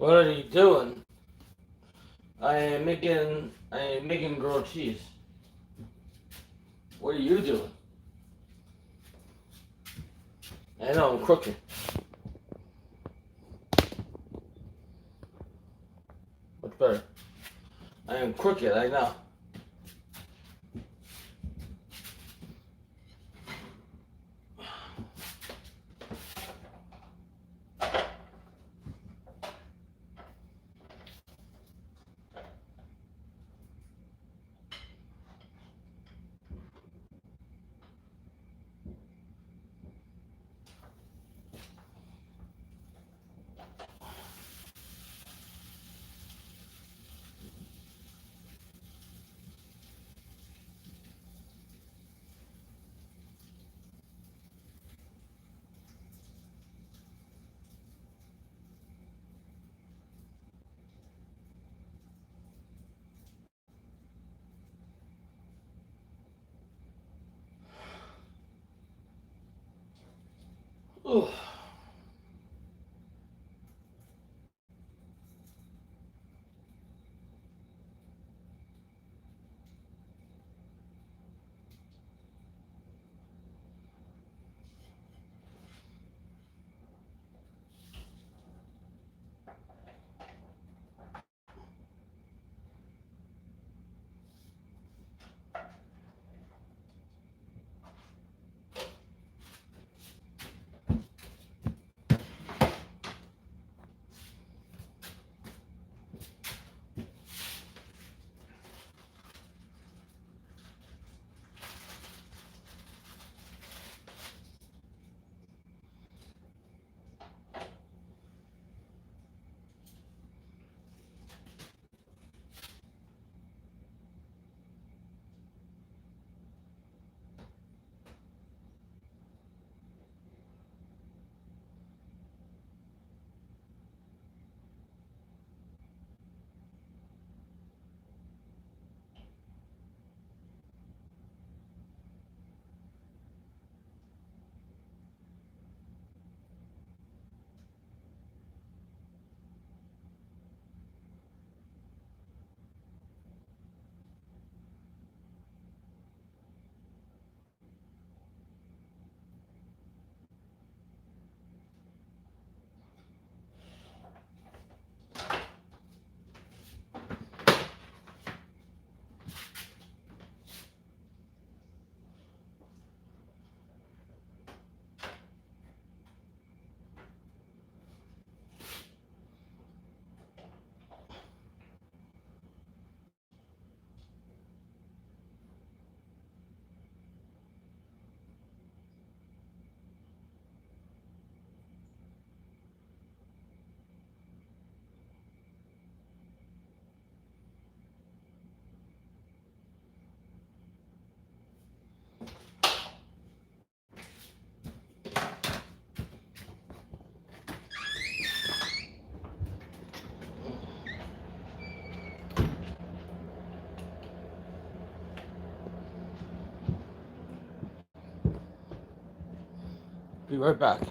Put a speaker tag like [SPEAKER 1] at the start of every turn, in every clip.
[SPEAKER 1] What are you doing? I am making grilled cheese. What are you doing? I know I'm cooking. What's better? I am crooked, I know. Ugh. Be right back.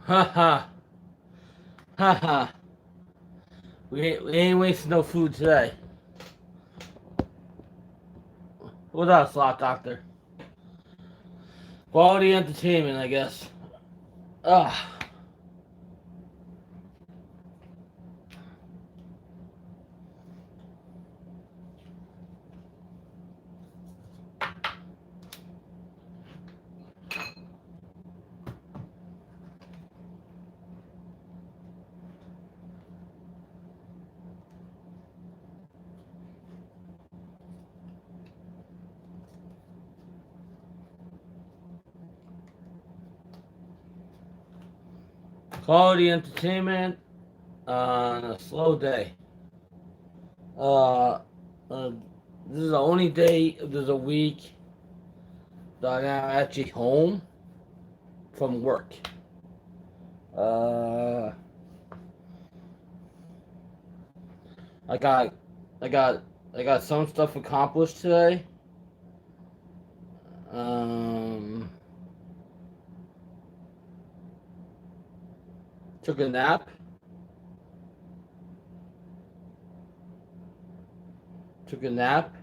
[SPEAKER 1] Ha ha. Ha ha. We ain't wasting no food today. What else, Slot Doctor? Quality entertainment, I guess. Ah. Quality entertainment on a slow day. Uh, uh, this is the only day there's a week that I'm actually home from work. Uh, I got, I got, I got some stuff accomplished today. Um, took a nap. Took a nap.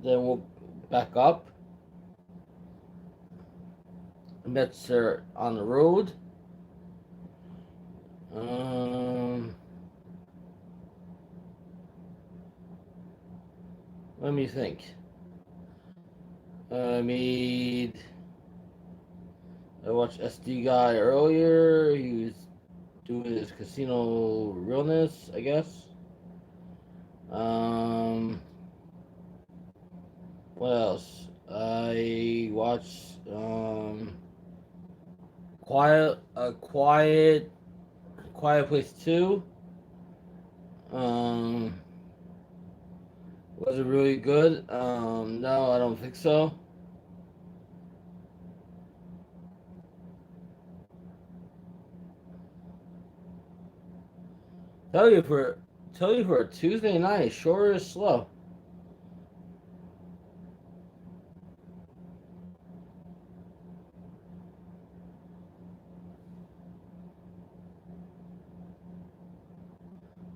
[SPEAKER 1] Then woke back up. Met her on the road. Um, Let me think. I watched SD Guy earlier. He was doing his casino realness, I guess. What else? I watched Quiet Place 2. Um, was it really good? No, I don't think so. Tell you for Tell you for a Tuesday night, it sure is slow.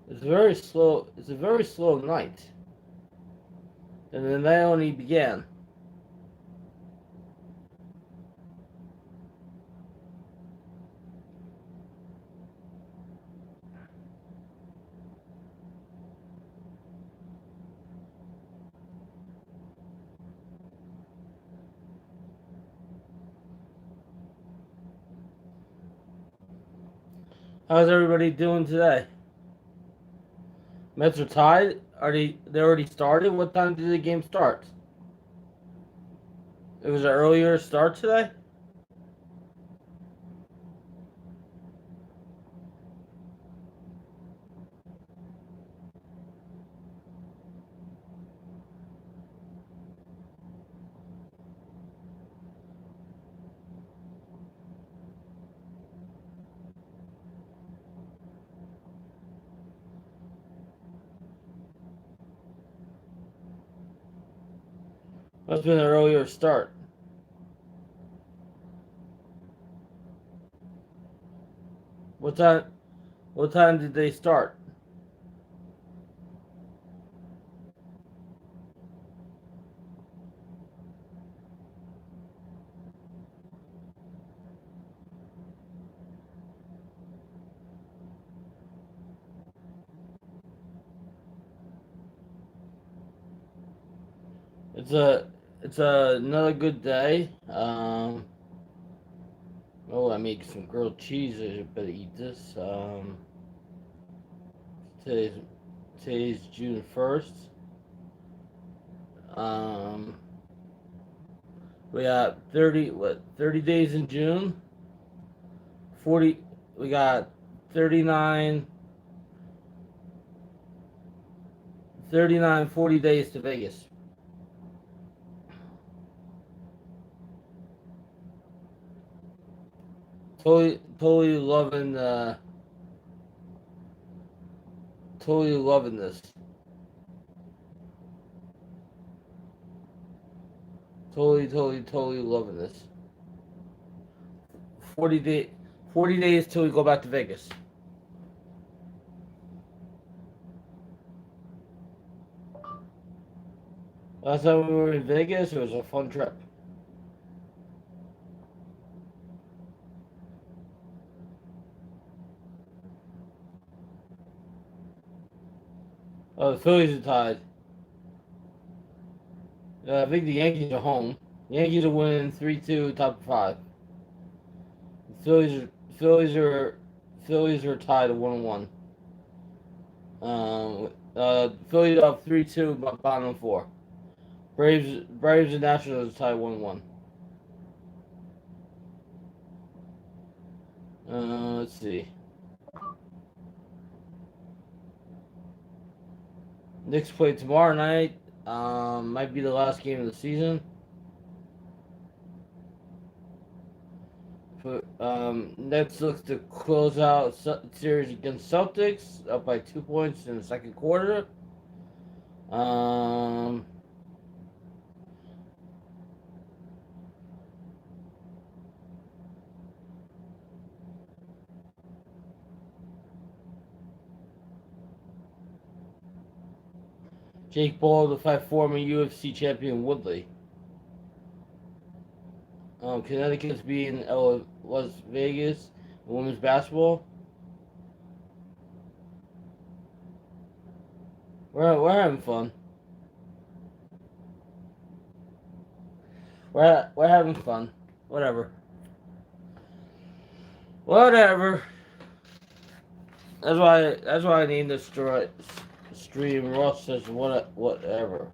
[SPEAKER 1] It's very slow. It's a very slow night, and the night only began. How's everybody doing today? Mets are tied. They already started? What time did the game start? It was an earlier start today. Must have been an earlier start. What time? What time did they start? It's a another good day. Oh, I make some grilled cheese. I better eat this. Today's today's June 1st. Um, we got 30 days in June. 40. We got 39, 40 days to Vegas. Totally loving totally loving this. Totally loving this. 40 days till we go back to Vegas. Last time we were in Vegas, it was a fun trip. Oh, the Phillies are tied. I think the Yankees are home. The Yankees are winning 3-2, top of 5. The Phillies are tied at 1-1. Phillies up 3-2, bottom of 4. Braves and Nationals tied 1-1. Let's see. Knicks play tomorrow night. Might be the last game of the season. Nets looks to close out series against Celtics, up by 2 points in the second quarter. Jake Paul to fight former UFC champion Woodley. Connecticut's beating Las Vegas in women's basketball. We're having fun. We're having fun. Whatever. That's why I named this stream Ross says whatever.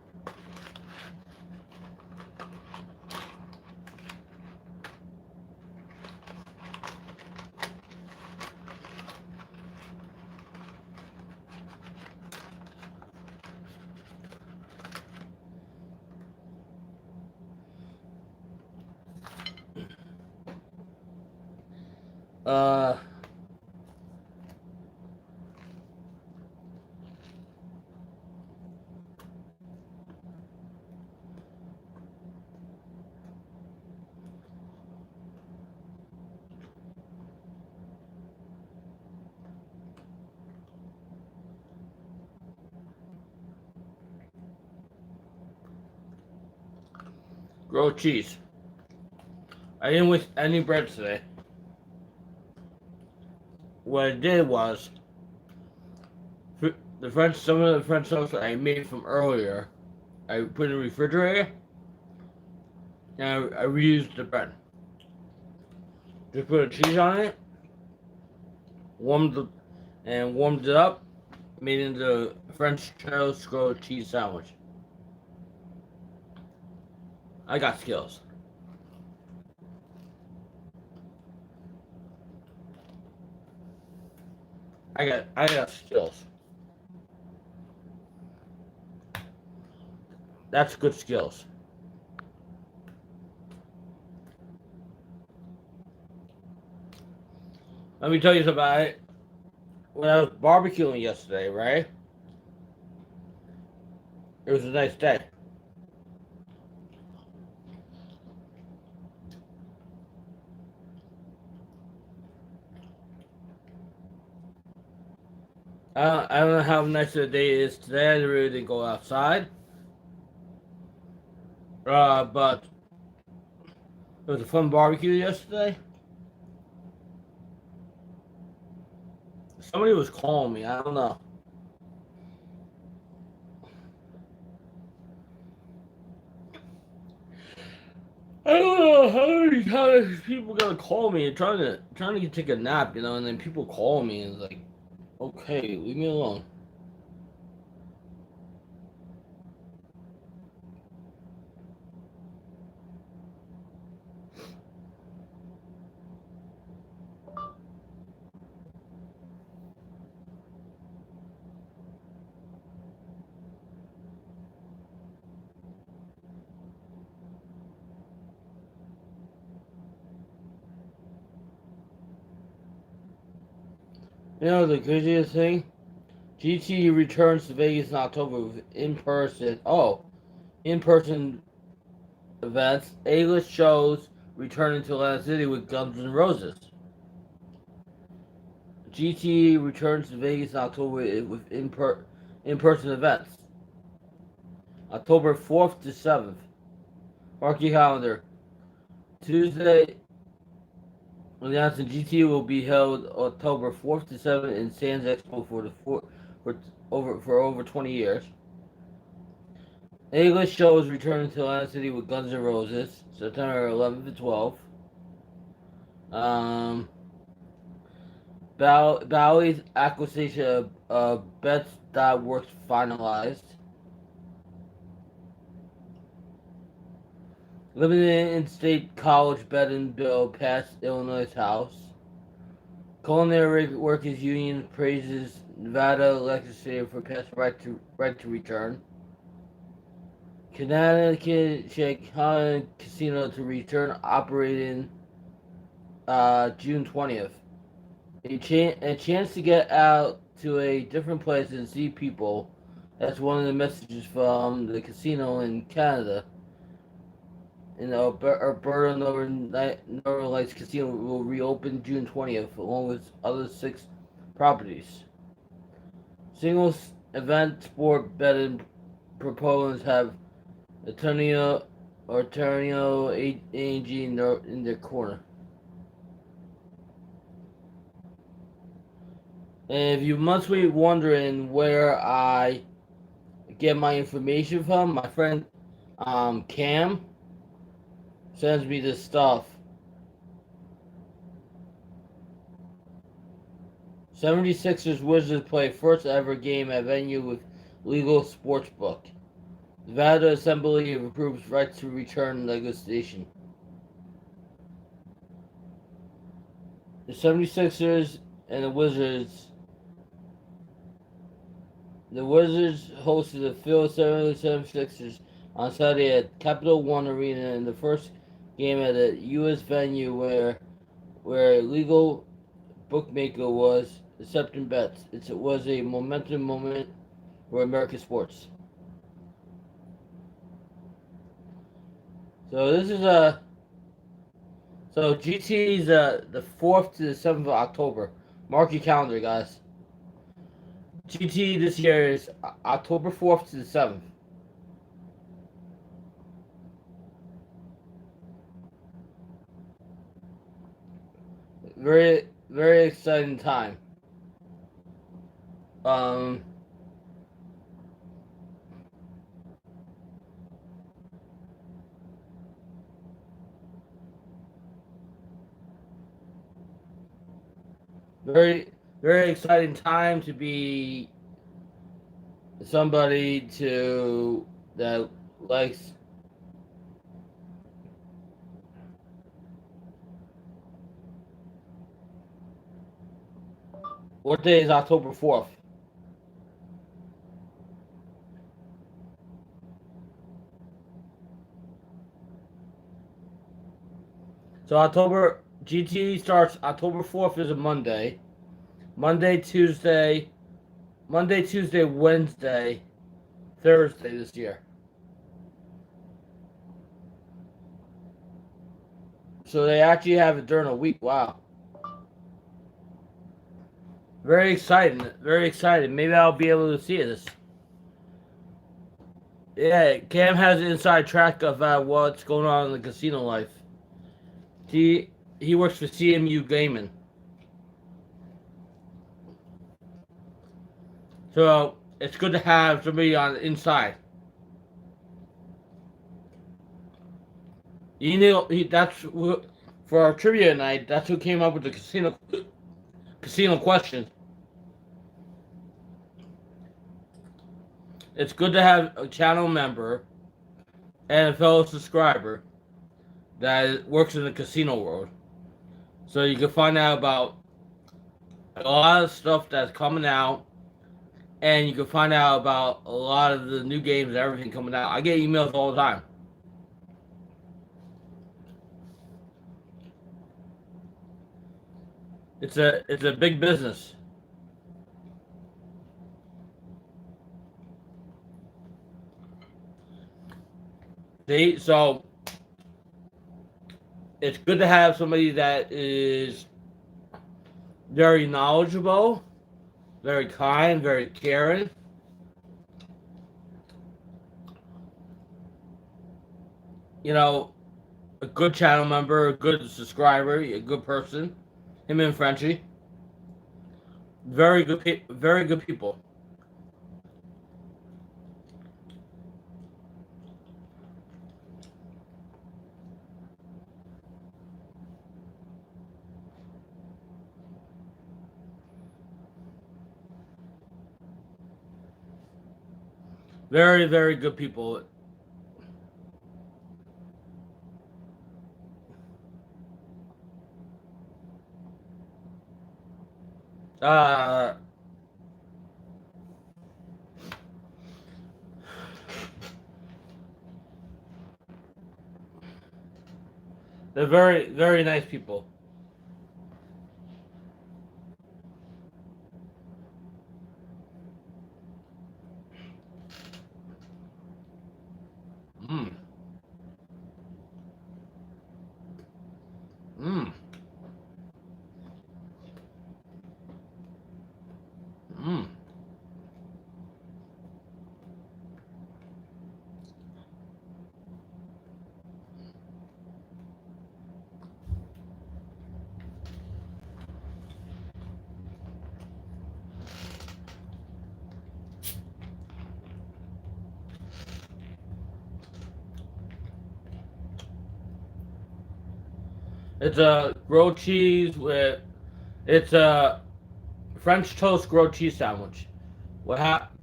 [SPEAKER 1] Grilled cheese. I didn't wish any bread today. What I did was some of the French toast that I made from earlier, I put in the refrigerator and I reused the bread. Just put a cheese on it, warmed it up, made it into a French toast grilled cheese sandwich. I got skills. I got skills. That's good skills. Let me tell you something about it. When I was barbecuing yesterday, right? It was a nice day. I don't know how nice the day is today. I really didn't go outside. But it was a fun barbecue yesterday. Somebody was calling me. I don't know. I don't know how many times people gotta call me and trying to take a nap, and then people call me and it's like, okay, leave me alone. The craziest thing? GT returns to Vegas in October with in-person events, A-list shows, returning to Atlantic City with Guns N' Roses. GT returns to Vegas in October with in-person events. October 4th to 7th. Mark your calendar. Tuesday, announced GT will be held October 4th to 7th in Sands Expo for over 20 years. English shows returning to Atlantic City with Guns N' Roses, September 11th to 12th. Bowie's acquisition of Bets.Works finalized. Limited in-state college betting bill passed Illinois House. Culinary Workers Union praises Nevada legislature for passing right to return. Connecticut Shanghai Casino to return operating June 20th. A chance to get out to a different place and see people. That's one of the messages from the casino in Canada. And Alberta Northern Lights Casino will reopen June 20th, along with other 6 properties. Singles event sport betting proponents have Antonio AG in their corner. And if you must be wondering where I get my information from, my friend Cam sends me this stuff. 76ers Wizards play first ever game at venue with legal sportsbook. Nevada Assembly approves right to return legislation. The 76ers and the Wizards. The Wizards hosted the Phil 76ers on Saturday at Capital One Arena in the first game at a U.S. venue where a legal bookmaker was accepting bets. It was a momentum moment for American sports. So this is so GT is the 4th to the 7th of October. Mark your calendar, guys. GT this year is October 4th to the 7th. Very, very exciting time. Very, very exciting time to be somebody that likes what day is October 4th? So GT starts October 4th is a Monday. Monday, Tuesday, Wednesday, Thursday this year. So they actually have it during a week. Wow. Very exciting. Very exciting. Maybe I'll be able to see this. Yeah, Cam has an inside track of what's going on in the casino life. He works for CMU Gaming. So it's good to have somebody on the inside. You know, that's for our trivia night. That's who came up with the casino question. It's good to have a channel member and a fellow subscriber that works in the casino world, so you can find out about a lot of stuff that's coming out, and you can find out about a lot of the new games and everything coming out. I get emails all the time. It's a big business. So it's good to have somebody that is very knowledgeable, very kind, very caring. You know, a good channel member, a good subscriber, a good person. Him and Frenchie, very good people. Very good people. Uh, they're very nice people. Mm. Mm. Mm. It's a grilled cheese with. It's a French toast grilled cheese sandwich. What hap-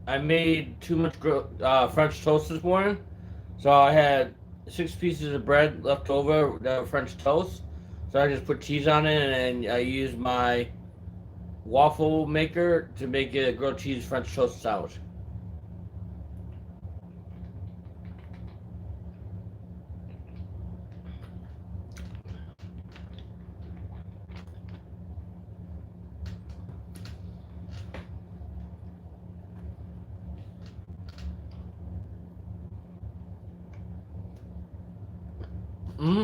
[SPEAKER 1] I made too much French toast this morning, so I had 6 pieces of bread left over that were French toast. So I just put cheese on it, and I used my waffle maker to make it a grilled cheese French toast sandwich. Hmm.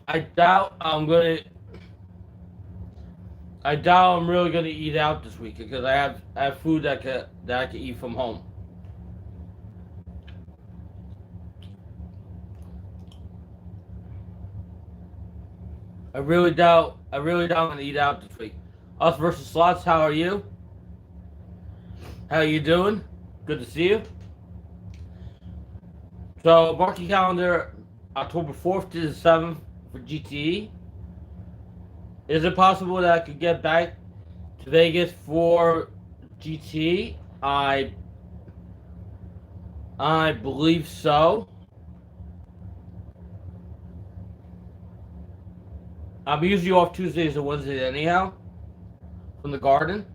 [SPEAKER 1] I doubt I'm gonna. I doubt I'm really gonna eat out this week because I have food that I can eat from home. I really doubt I'm gonna eat out this week. Us versus slots. How are you? How you doing? Good to see you. So mark your calendar, October 4th to the 7th for GTE. Is it possible that I could get back to Vegas for GT? I believe so. I'm usually off Tuesdays and Wednesdays anyhow from the garden.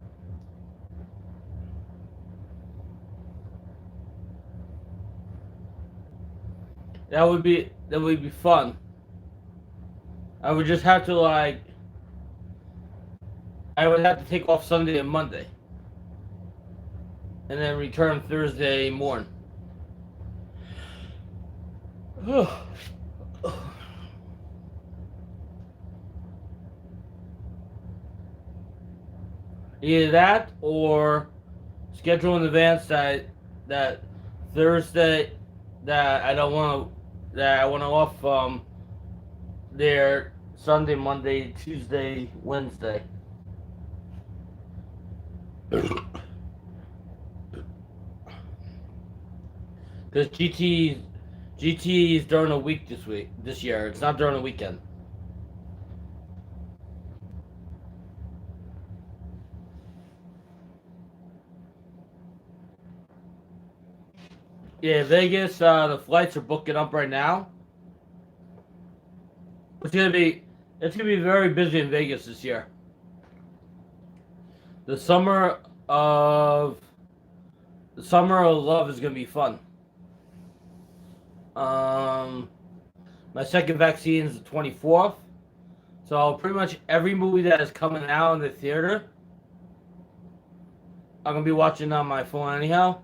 [SPEAKER 1] That would be fun. I would just have to I would have to take off Sunday and Monday and then return Thursday morning. Either that or schedule in advance that Thursday that I don't want to that I want to off there Sunday, Monday, Tuesday, Wednesday. Because GT is during a week this year. It's not during a weekend. Yeah, Vegas. The flights are booking up right now. It's gonna be it's gonna be very busy in Vegas this year. The of the summer of love is gonna be fun. Um, My second vaccine is the 24th. So pretty much every movie that is coming out in the theater, I'm gonna be watching on my phone anyhow.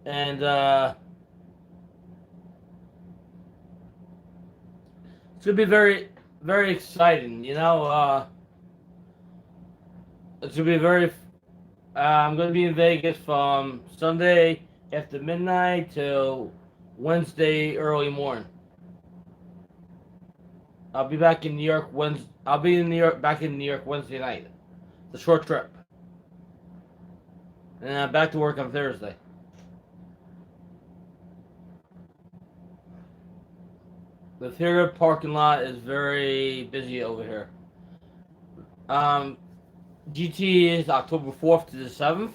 [SPEAKER 1] And it's gonna be very, very exciting. It's gonna be very. I'm gonna be in Vegas from Sunday after midnight till Wednesday early morning. I'll be back in New York Wednesday. I'll be in New York back in New York Wednesday night. It's a short trip, and I'm back to work on Thursday. The theater parking lot is very busy over here. Um, GT is October 4th to the 7th.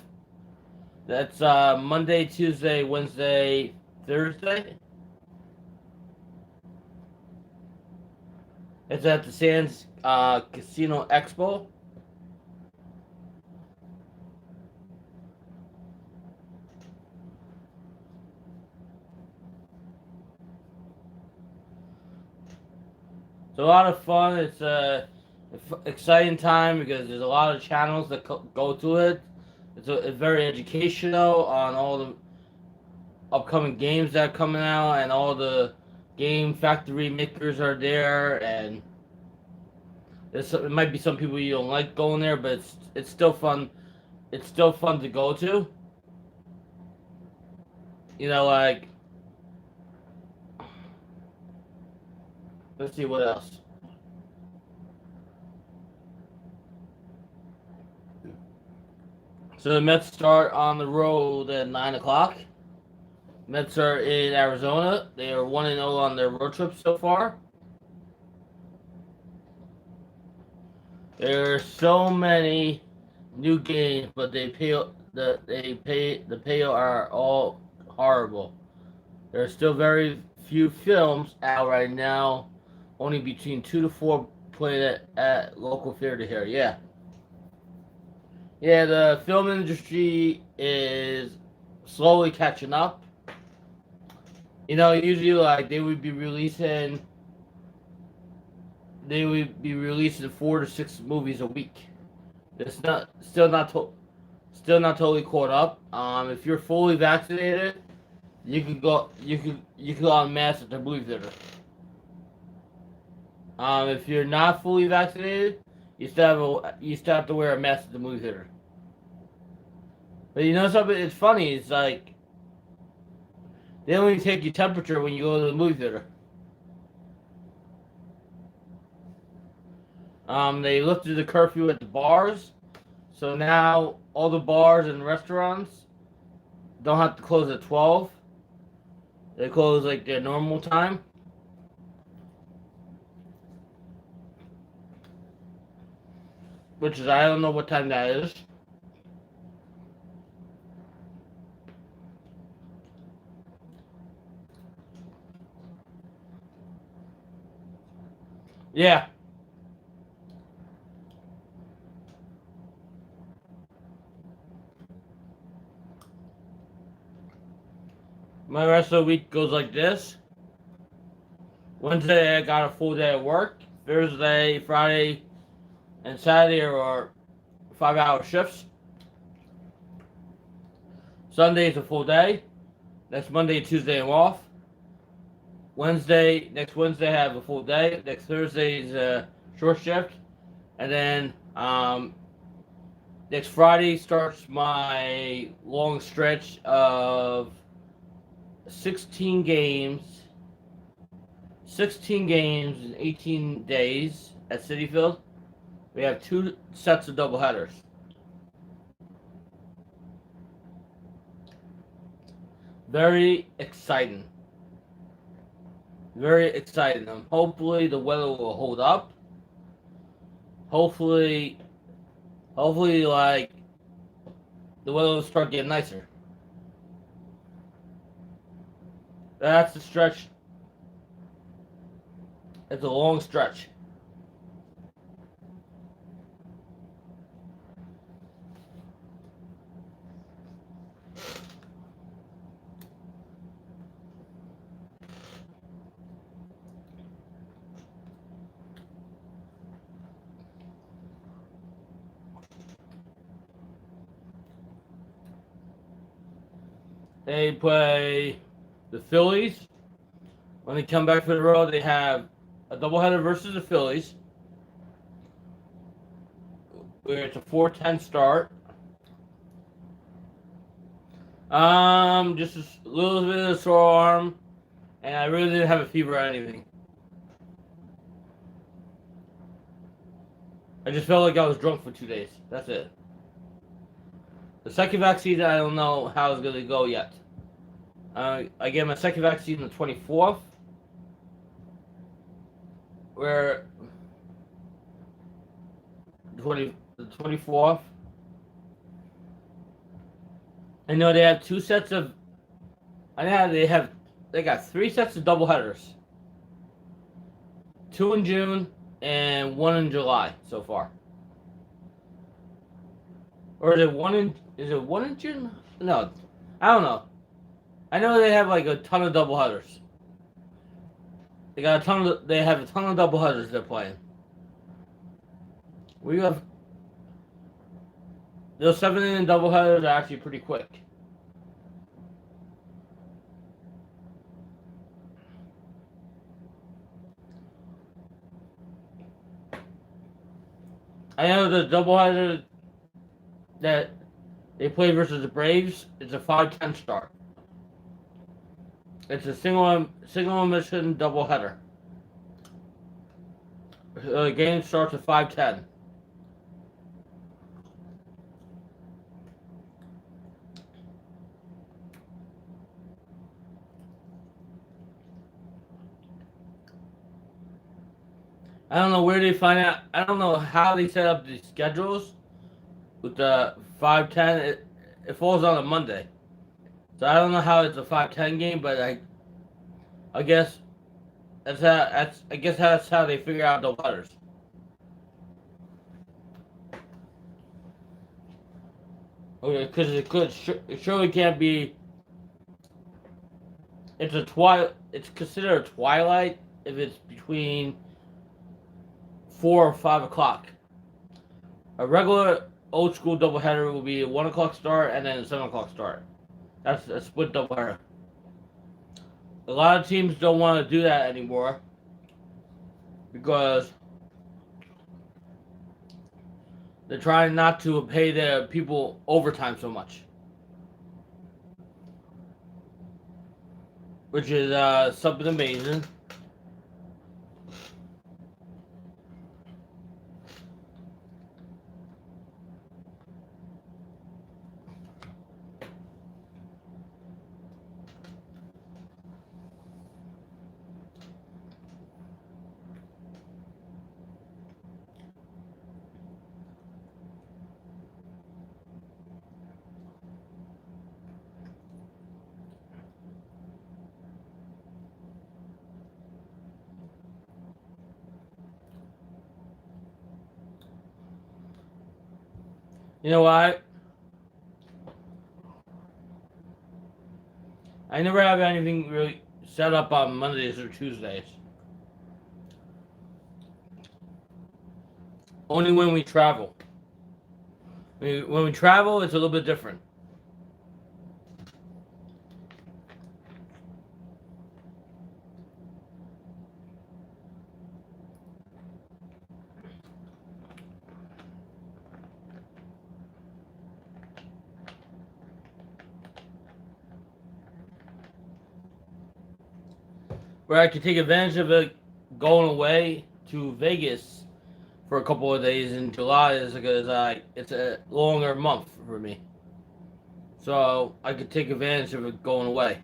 [SPEAKER 1] That's Monday, Tuesday, Wednesday, Thursday. It's at the Sands Casino Expo. It's a lot of fun. It's a exciting time because there's a lot of channels that go to it. It's very educational on all the upcoming games that are coming out, and all the game factory makers are there. And it might be some people you don't like going there, but it's still fun. It's still fun to go to. Like, let's see what else. So the Mets start on the road at 9 o'clock. Mets are in Arizona. They are 1-0 on their road trip so far. There are so many new games, but the payout are all horrible. There are still very few films out right now. Only between 2 to 4 played at local theater here. Yeah. Yeah, the film industry is slowly catching up. Usually like they would be releasing 4 to 6 movies a week. It's not still not totally caught up. If you're fully vaccinated, you could go on mass at the movie theater. If you're not fully vaccinated, you still have to wear a mask at the movie theater. But something? It's funny. It's like they only take your temperature when you go to the movie theater. They lifted the curfew at the bars, so now all the bars and restaurants don't have to close at 12. They close like their normal time. Which is, I don't know what time that is. Yeah. My rest of the week goes like this. Wednesday, I got a full day of work. Thursday, Friday, and Saturday are 5-hour shifts. Sunday is a full day. Next Monday and Tuesday, I'm off. Next Wednesday, I have a full day. Next Thursday is a short shift. And then next Friday starts my long stretch of 16 games. 16 games in 18 days at Citi Field. We have 2 sets of doubleheaders. Very exciting. Very exciting. Hopefully the weather will hold up. Hopefully like the weather will start getting nicer. That's the stretch. It's a long stretch. They play the Phillies. When they come back for the road, they have a doubleheader versus the Phillies, where it's a 4:10 start. Just a little bit of a sore arm, and I really didn't have a fever or anything. I just felt like I was drunk for 2 days. That's it. The second vaccine, I don't know how it's going to go yet. I get my second vaccine on the 24th, where the 24th. I know they have two sets of. I know they got 3 sets of doubleheaders. 2 in June and 1 in July so far. Or is it 1 in June? No, I don't know. I know they have like a ton of doubleheaders. They have a ton of doubleheaders they're playing. We have those 7-inning doubleheaders are actually pretty quick. I know the doubleheader that they play versus the Braves is a 5:10 start. It's a single emission doubleheader. The game starts at 5:10. I don't know where they find out. I don't know how they set up the schedules with the 5:10. It falls on a Monday, so I don't know how it's a 5:10 game. But I guess that's how they figure out the letters. Okay, because it surely can't be. It's considered a twilight if it's between 4 or 5 o'clock. A regular old school doubleheader will be a 1 o'clock start and then a 7 o'clock start. That's a split doubleheader. A lot of teams don't want to do that anymore because they're trying not to pay their people overtime so much, which is something amazing. You know what? I never have anything really set up on Mondays or Tuesdays. Only when we travel. When we travel, it's a little bit different. Where I could take advantage of it going away to Vegas for a couple of days in July is because it's a longer month for me. So I could take advantage of it going away.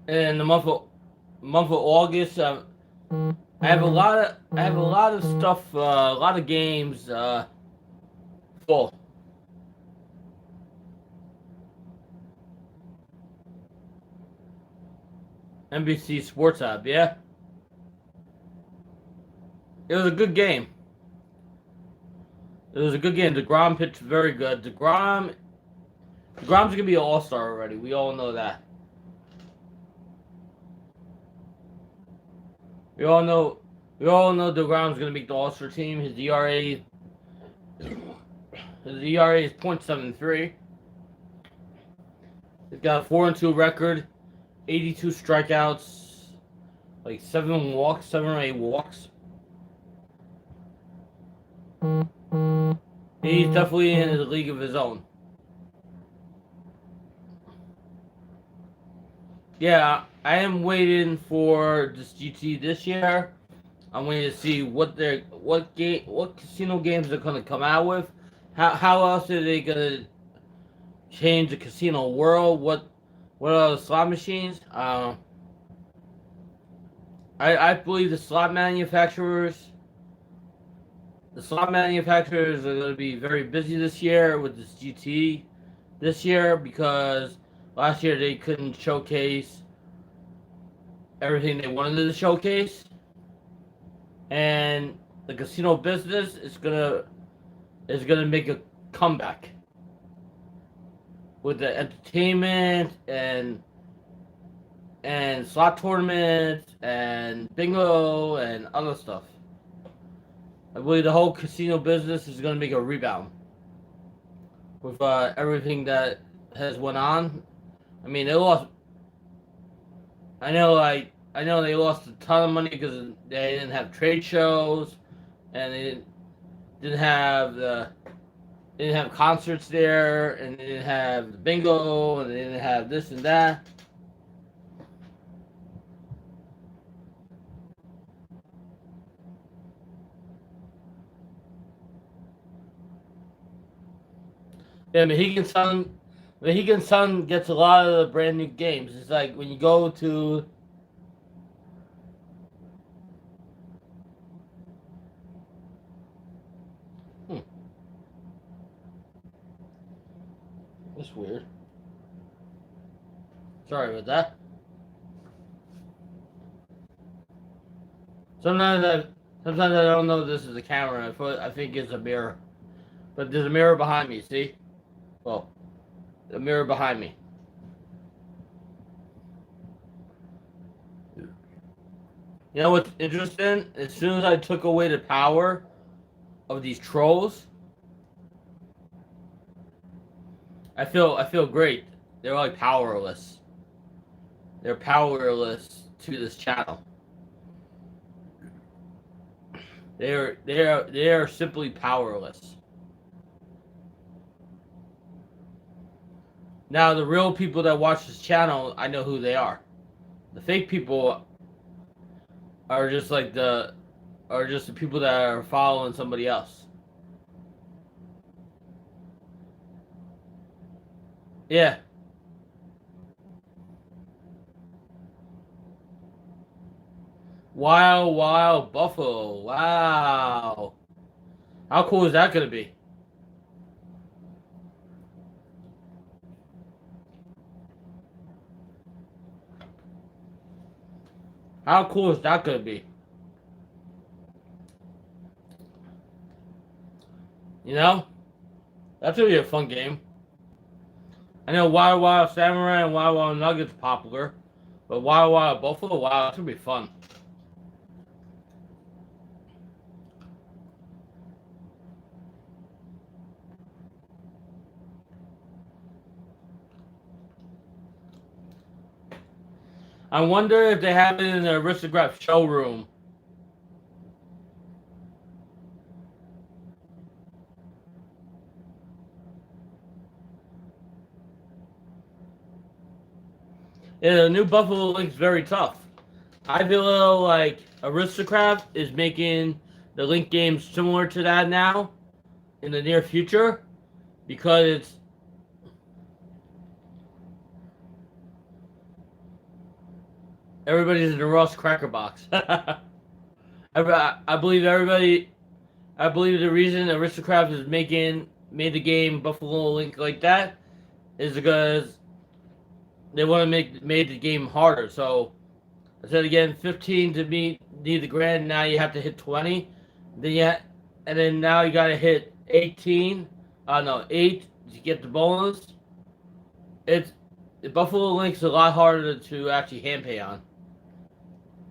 [SPEAKER 1] And the month of August, I have a lot of stuff, a lot of games full. NBC Sports app, yeah. It was a good game. It was a good game. DeGrom pitched very good. DeGrom's gonna be an all-star already. We all know that. We all know DeGrom's gonna make the all-star team. His ERA His ERA is .73. He's got a 4-2 record, 82 strikeouts, like 7 or 8 walks. He's definitely in a league of his own. Yeah, I am waiting for this GT this year. I'm waiting to see what casino games they're gonna come out with. How else are they gonna change the casino world? What are the slot machines? I believe the slot manufacturers are going to be very busy this year with this GT this year, because last year they couldn't showcase everything they wanted to showcase, and the casino business is gonna make a comeback with the entertainment and slot tournaments and bingo and other stuff. I believe the whole casino business is going to make a rebound with everything that has went on. I mean, they lost. I know they lost a ton of money because they didn't have trade shows, and they didn't have concerts there, and they didn't have the bingo, and they didn't have this and that. Yeah, Mohegan Sun gets a lot of the brand new games. It's like when you go to that's weird. Sorry about that. Sometimes I don't know this is a camera. I think it's a mirror. But there's a mirror behind me, see? Well, the mirror behind me. You know what's interesting? As soon as I took away the power of these trolls, I feel great. They're like powerless. They're powerless to this channel. They are simply powerless. Now the real people that watch this channel, I know who they are. The fake people are just the people that are following somebody else. Yeah. Wild Buffalo. Wow. How cool is that going to be? How cool is that going to be? You know? That's going to be a fun game. I know Wild Samurai and Wild Nuggets popular, but Wild Buffalo, wow, that's going to be fun. I wonder if they have it in the Aristocrat showroom. Yeah, the new Buffalo Link's very tough. I feel like Aristocrat is making the Link games similar to that now in the near future, because it's everybody's in the Ross Cracker Box. I believe the reason Aristocrat is made the game Buffalo Link like that is because they want to made the game harder. So I said again, 15 to need the grand. Now you have to hit 20. Then now you got to hit 18. 8 to get the bonus. The Buffalo Link's a lot harder to actually hand pay on,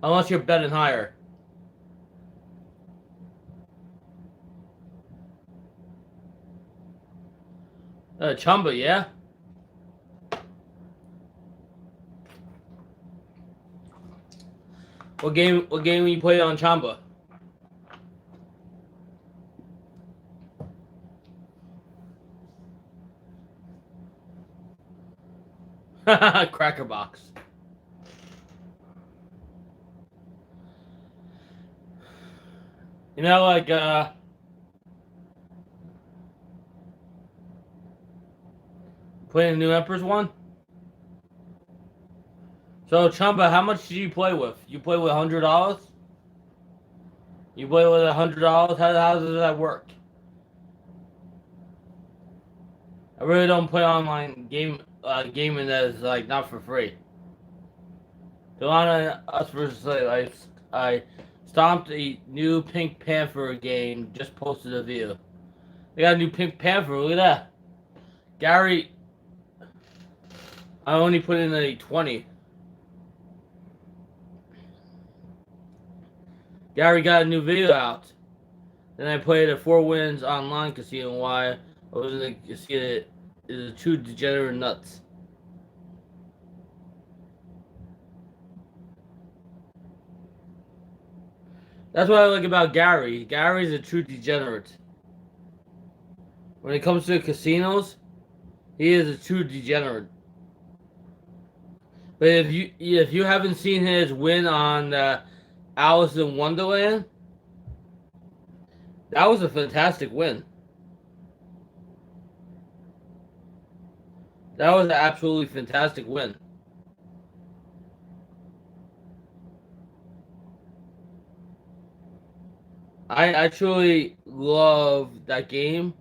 [SPEAKER 1] unless you're betting higher. Chumba, yeah. What game? What game you play on Chumba? Cracker Box. You know, like playing the New Emperor's one. So Chumba, how much do you play with? You play with $100? You play with $100? How does that work? I really don't play online gaming that is like not for free. The one on Us versus I stomped a new Pink Panther game. Just posted a video. They got a new Pink Panther. Look at that, Gary. I only put in a 20. Gary got a new video out. Then I played a 4 Wins online casino. Why I was in the casino is a true degenerate nuts. That's what I like about Gary. Gary's a true degenerate. When it comes to casinos, he is a true degenerate. But if you haven't seen his win on Alice in Wonderland, that was a fantastic win. That was an absolutely fantastic win. I truly love that game.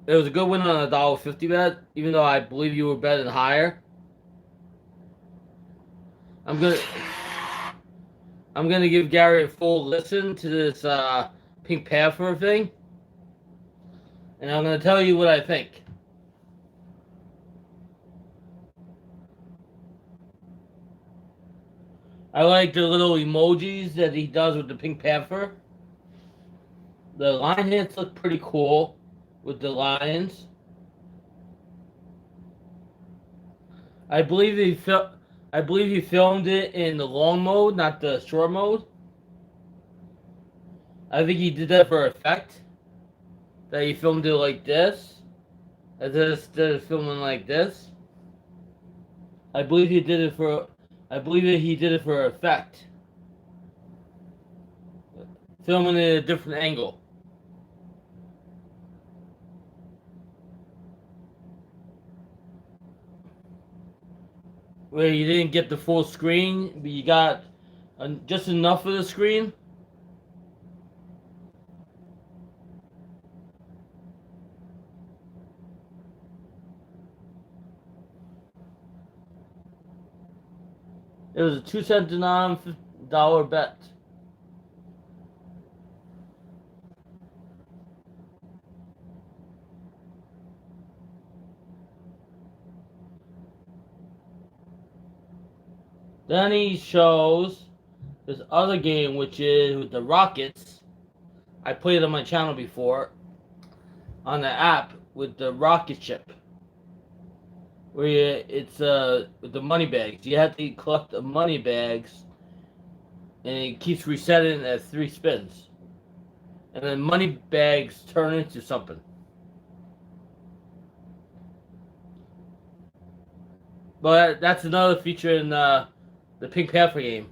[SPEAKER 1] It was a good win on a $1.50 bet, even though I believe you were betting higher. I'm gonna give Gary a full listen to this Pink Panther thing, and I'm gonna tell you what I think. I like the little emojis that he does with the Pink Panther. The lion hits look pretty cool with the lions. I believe he filmed it in the long mode, not the short mode. I think he did that for effect. That he filmed it like this, instead of filming like this. I believe he did it for effect. Filming it at a different angle. Where you didn't get the full screen, but you got just enough of the screen. It was a 2-cent $9 bet. Then he shows this other game, which is with the Rockets. I played it on my channel before on the app with the rocket ship. Where it's with the money bags. You have to collect the money bags, and it keeps resetting at 3 spins. And then money bags turn into something. But that's another feature in the Pink Panther game.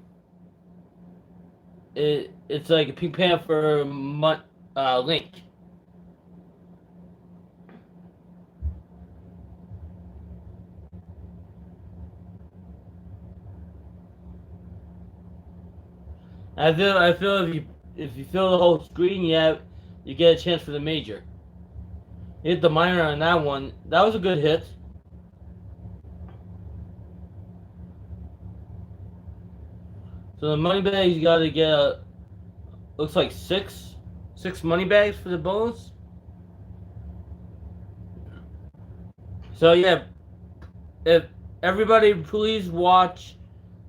[SPEAKER 1] It's like a Pink Panther link. I feel if you fill the whole screen, you get a chance for the major. Hit the minor on that one. That was a good hit. So the money bags, you gotta get looks like six money bags for the bonus. So yeah, if everybody please watch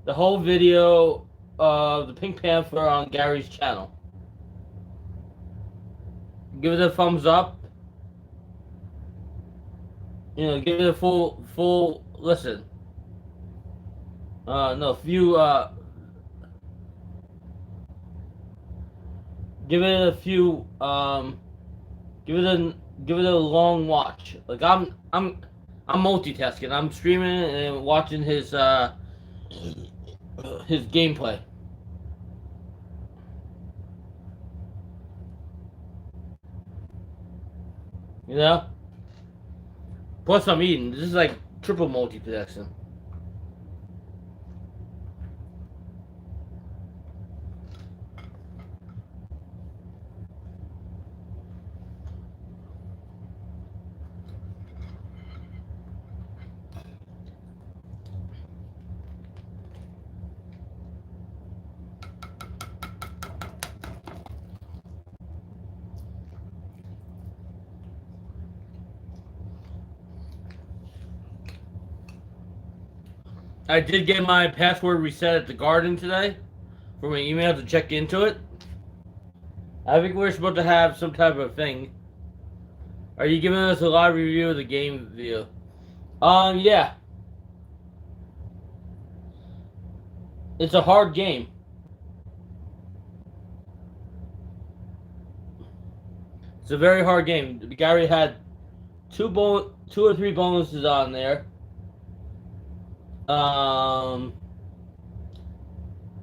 [SPEAKER 1] the whole video of the Pink Panther on Gary's channel. Give it a thumbs up. give it a full listen. No, give it a few give it a give it a long watch. Like I'm multitasking. I'm streaming and watching his gameplay. You know. Plus I'm eating. This is like triple multitasking. I did get my password reset at the garden today for my email to check into it. I think we're supposed to have some type of thing. Are you giving us a live review of the game view? Yeah. It's a hard game. It's a very hard game. Gary had two or three bonuses on there. Um,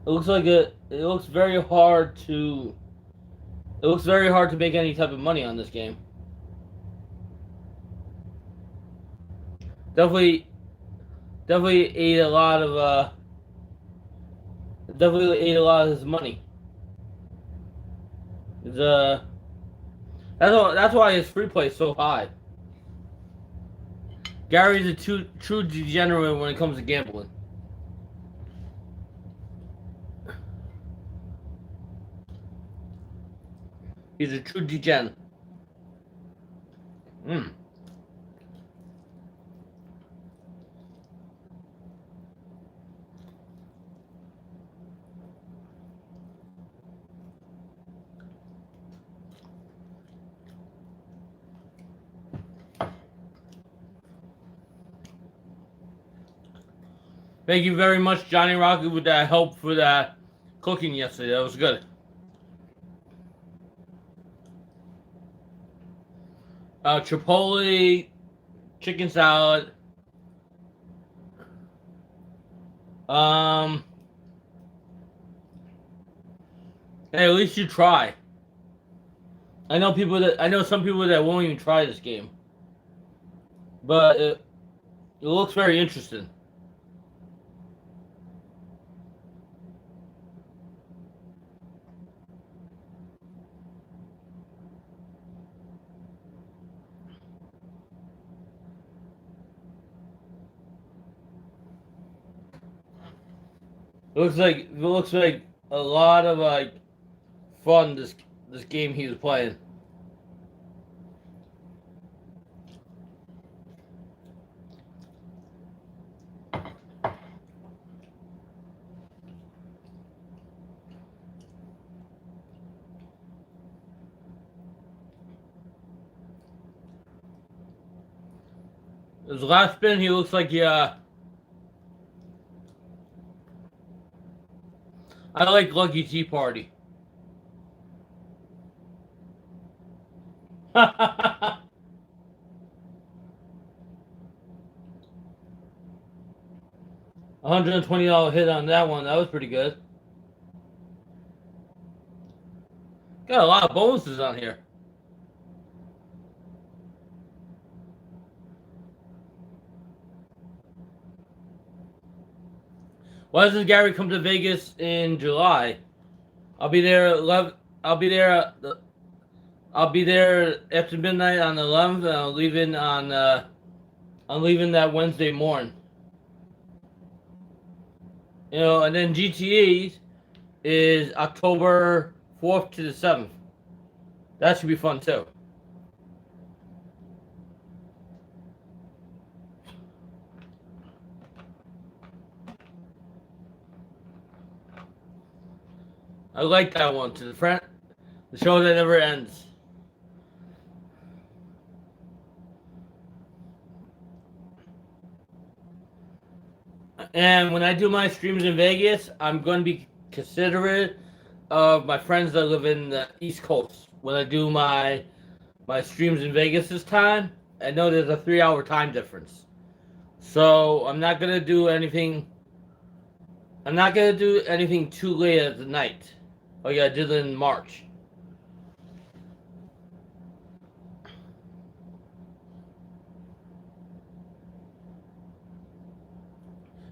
[SPEAKER 1] it looks like it looks very hard to. It looks very hard to make any type of money on this game. Definitely, definitely ate a lot of definitely ate a lot of his money. It's, that's why his free play is so high. Gary's a true degenerate when it comes to gambling. He's a true degen. Mm. Thank you very much, Johnny Rocket, with that help for that cooking yesterday. That was good. Chipotle, chicken salad. Um, hey, at least you try. I know some people that won't even try this game, but it looks very interesting. It looks like a lot of like fun. This game he was playing. His last spin, he looks like I like Lucky Tea Party. $120 hit on that one. That was pretty good. Got a lot of bonuses on here. Why doesn't Gary come to Vegas in July? I'll be there. I'll be there. I'll be there after midnight on the 11th. And I'm leaving that Wednesday morning. And then GTE is October 4th to the 7th. That should be fun too. I like that one. To the front, the show that never ends. And when I do my streams in Vegas, I'm going to be considerate of my friends that live in the East Coast. When I do my streams in Vegas this time, I know there's a 3 hour time difference. So I'm not gonna do anything. I'm not gonna do anything too late at the night. Like I did in March.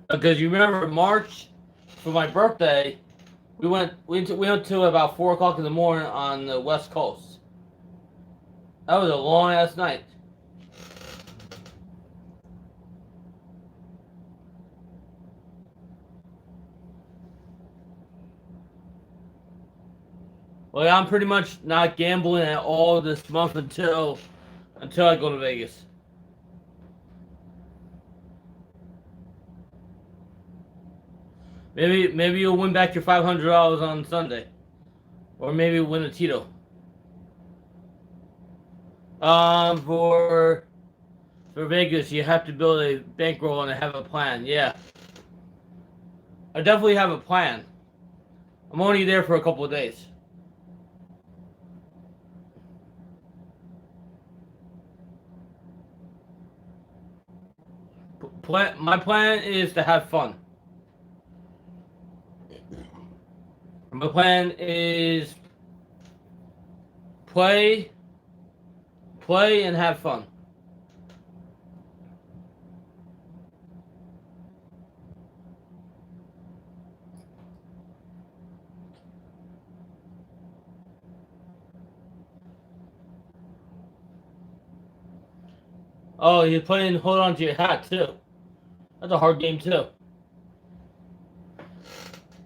[SPEAKER 1] Because you remember March for my birthday, we went to about 4 o'clock in the morning on the West Coast. That was a long ass night. Well, I'm pretty much not gambling at all this month until I go to Vegas. Maybe you'll win back your $500 on Sunday, or maybe win a Tito. For Vegas, you have to build a bankroll and have a plan. Yeah, I definitely have a plan. I'm only there for a couple of days. My plan is to have fun. My plan is play, play, and have fun. Oh, you're playing Hold On to Your Hat too. That's a hard game too.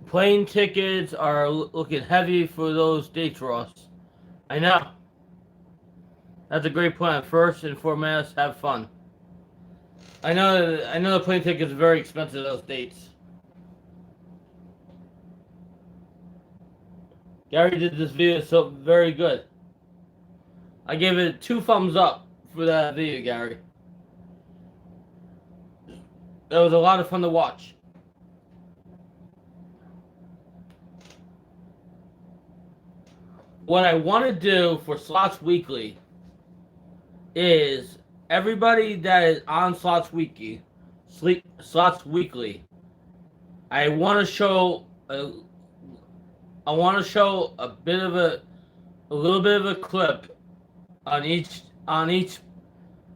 [SPEAKER 1] Plane tickets are looking heavy for those dates, Ross. I know. That's a great plan. First and foremost, have fun. I know the plane tickets are very expensive those dates. Gary did this video so very good. I gave it 2 thumbs up for that video, Gary. That was a lot of fun to watch. What I want to do for Slots Weekly is everybody that is on Slots Weekly. I want to show a bit of a little bit of a clip on each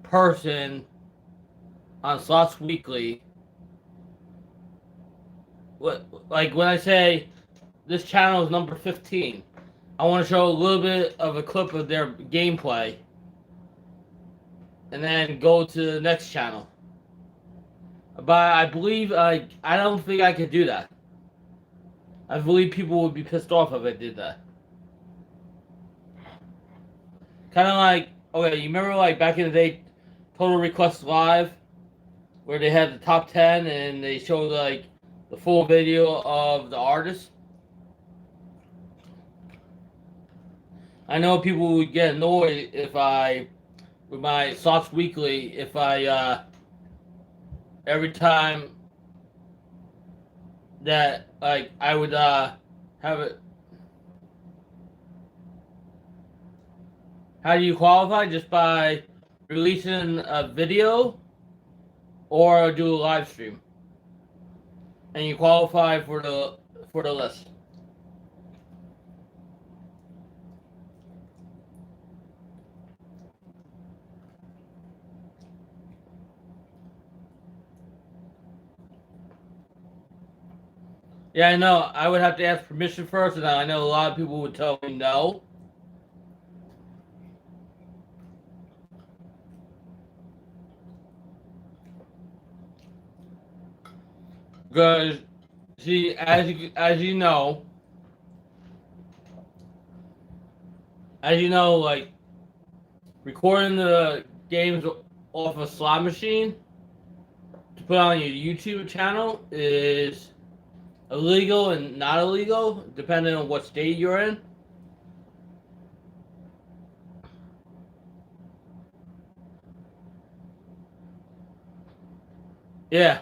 [SPEAKER 1] person on Slots Weekly. Like when I say this channel is number 15, I want to show a little bit of a clip of their gameplay, and then go to the next channel. But I believe I don't think I could do that. I believe people would be pissed off if I did that. Kind of like, okay, you remember like back in the day, Total Request Live, where they had the top 10 and they showed like the full video of the artist? I know people would get annoyed if with my Slots Weekly, if I, every time that, like, I would, have it. How do you qualify? Just by releasing a video or do a live stream, and you qualify for the list. Yeah, I know. I would have to ask permission first, and I know a lot of people would tell me no. Because, see, as you know, like recording the games off a slot machine to put on your YouTube channel is illegal and not illegal, depending on what state you're in. Yeah.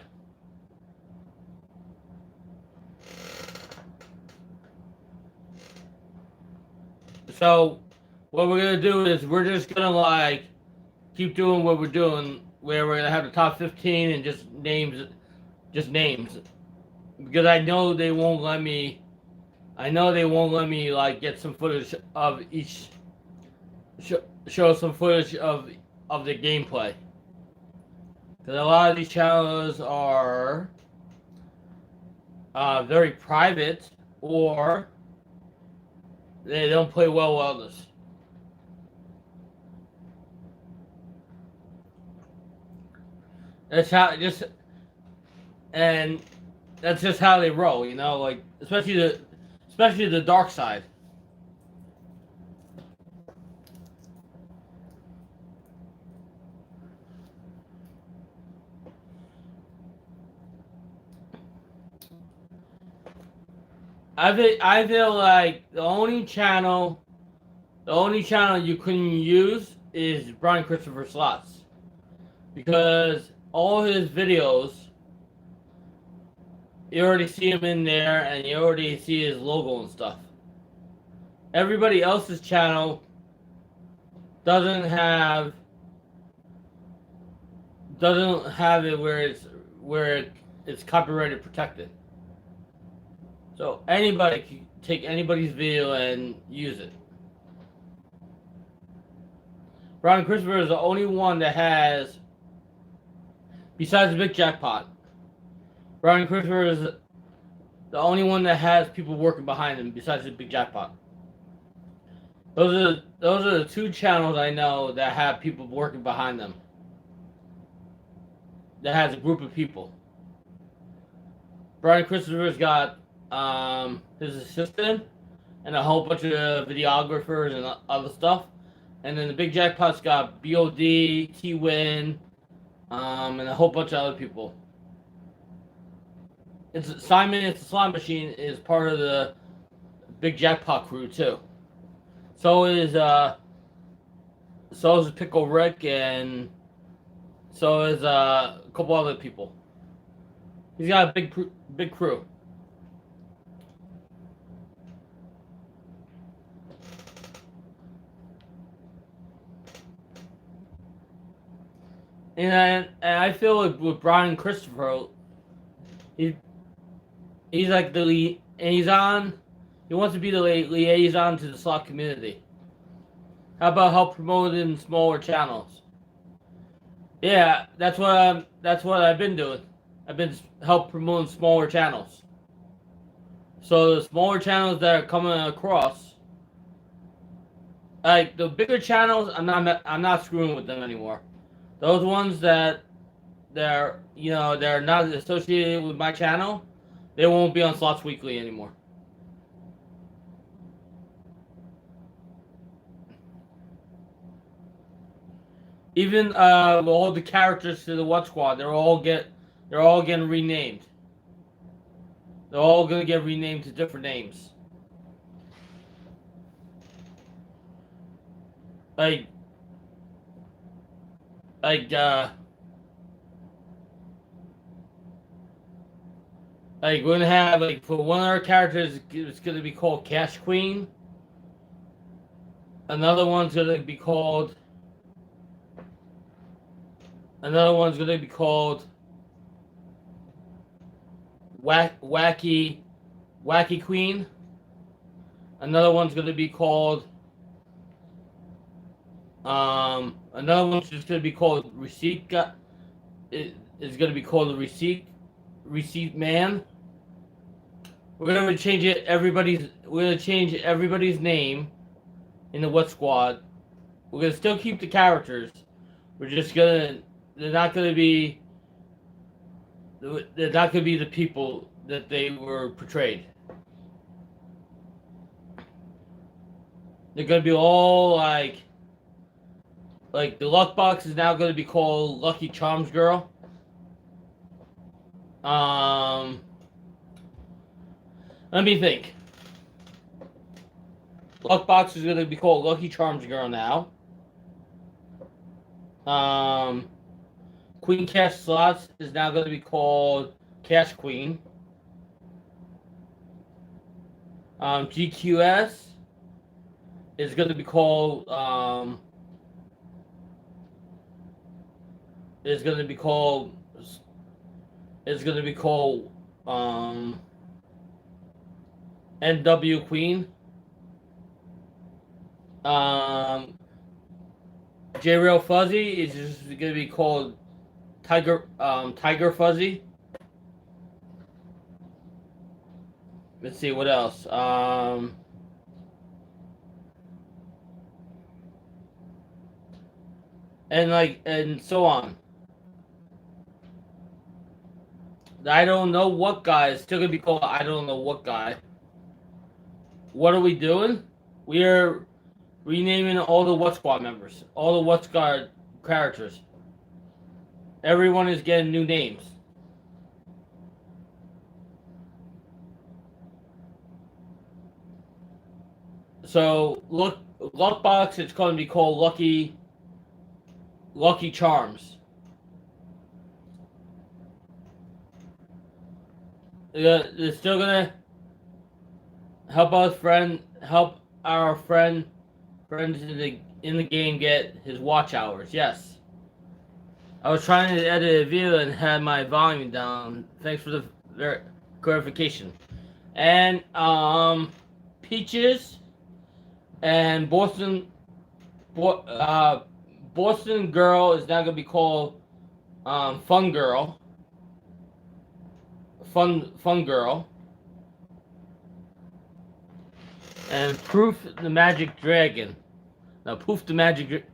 [SPEAKER 1] So what we're gonna do is we're just gonna like keep doing what we're doing, where we're gonna have the top 15 and just names, because I know they won't let me. I know they won't let me like get some footage of each. Show some footage of the gameplay. Because a lot of these channels are very private, or they don't play well with others. That's how and that's just how they roll, you know. Like especially the dark side. I feel like the only channel you couldn't use is Brian Christopher Slots, because all his videos, you already see him in there and you already see his logo and stuff. Everybody else's channel doesn't have it where it's copyrighted protected. So anybody can take anybody's video and use it. Brian Christopher is the only one that has, besides the Big Jackpot, Brian Christopher is the only one that has people working behind him besides the Big Jackpot. Those are the two channels I know that have people working behind them. That has a group of people. Brian Christopher's got his assistant and a whole bunch of videographers and other stuff. And then the Big Jackpot's got BOD, T-Win, and a whole bunch of other people. Simon, It's a Slot Machine is part of the Big Jackpot crew too. So is Pickle Rick, and so is a couple other people. He's got a big crew. And I feel like with Brian Christopher, he's like the liaison. He wants to be the liaison to the slot community. How about help promoting smaller channels? Yeah, that's what I've been doing. I've been help promoting smaller channels. So the smaller channels that are coming across, like the bigger channels, I'm not screwing with them anymore. Those ones that they're not associated with my channel, they won't be on Slots Weekly anymore. Even all the characters to the What Squad, they're all getting renamed. They're all gonna get renamed to different names. Like we're gonna have, like, for one of our characters, it's gonna be called Cash Queen. Another one's gonna be called Wacky Queen. Another one's gonna be called another one's just gonna be called Receipt. It's gonna be called the Receipt Man. We're gonna change everybody's name in the What Squad. We're gonna still keep the characters. They're not gonna be the people that they were portrayed. They're gonna be all like the Luck Box is now gonna be called Lucky Charms Girl. Let me think. Luck Box is gonna be called Lucky Charms Girl now. Queen Cash Slots is now going to be called Cash Queen. GQS is going to be called is going to be called is going to be called NW Queen. J Real Fuzzy is just going to be called Tiger Fuzzy. Let's see what else. And so on. I don't know what guy is still gonna be called. I don't know what guy. What are we doing? We are renaming all the What Squad members, all the What Squad characters. Everyone is getting new names. So Luckbox is going to be called Lucky Charms. They're still gonna help our friends in the game get his watch hours. Yes. I was trying to edit a video and had my volume down. Thanks for the clarification. And Peaches and Boston Girl is now gonna be called Fun Girl. Fun Girl. And Proof the Magic Dragon. Now Poof the Magic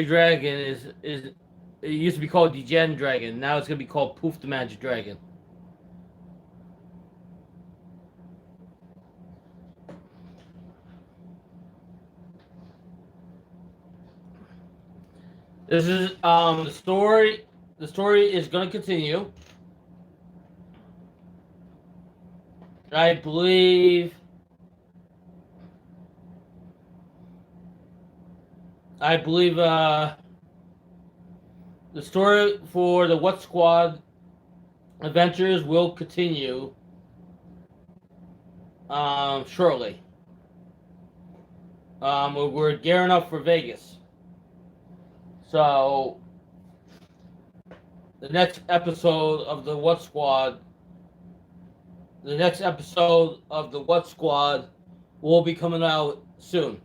[SPEAKER 1] Dragon is it used to be called Degen Dragon. Now it's gonna be called Poof the Magic Dragon. This is the story. The story is gonna continue. I believe the story for the What Squad adventures will continue shortly. We're gearing up for Vegas. So the next episode of the What Squad will be coming out soon.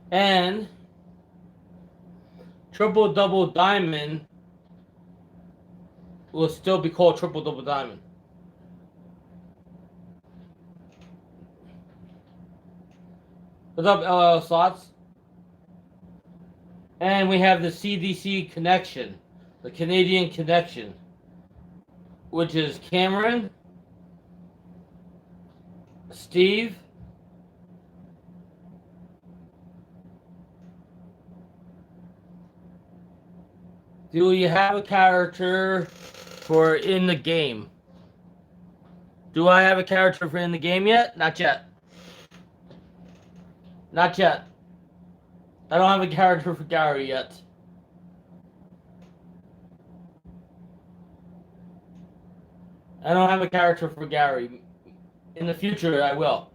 [SPEAKER 1] And Triple Double Diamond will still be called Triple Double Diamond. What's up, LL Slots? And we have the CDC connection, the Canadian connection, which is Cameron, Steve, do you have a character for in the game? Do I have a character for in the game yet? Not yet. Not yet. I don't have a character for Gary yet. I don't have a character for Gary. In the future, I will.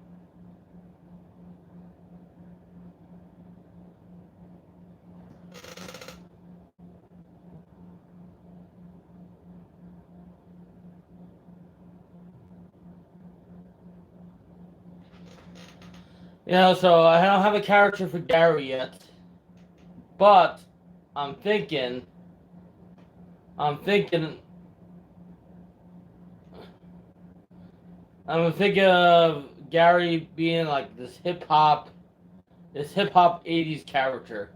[SPEAKER 1] You know, so I don't have a character for Gary yet. But I'm thinking of Gary being like this hip hop 80s character.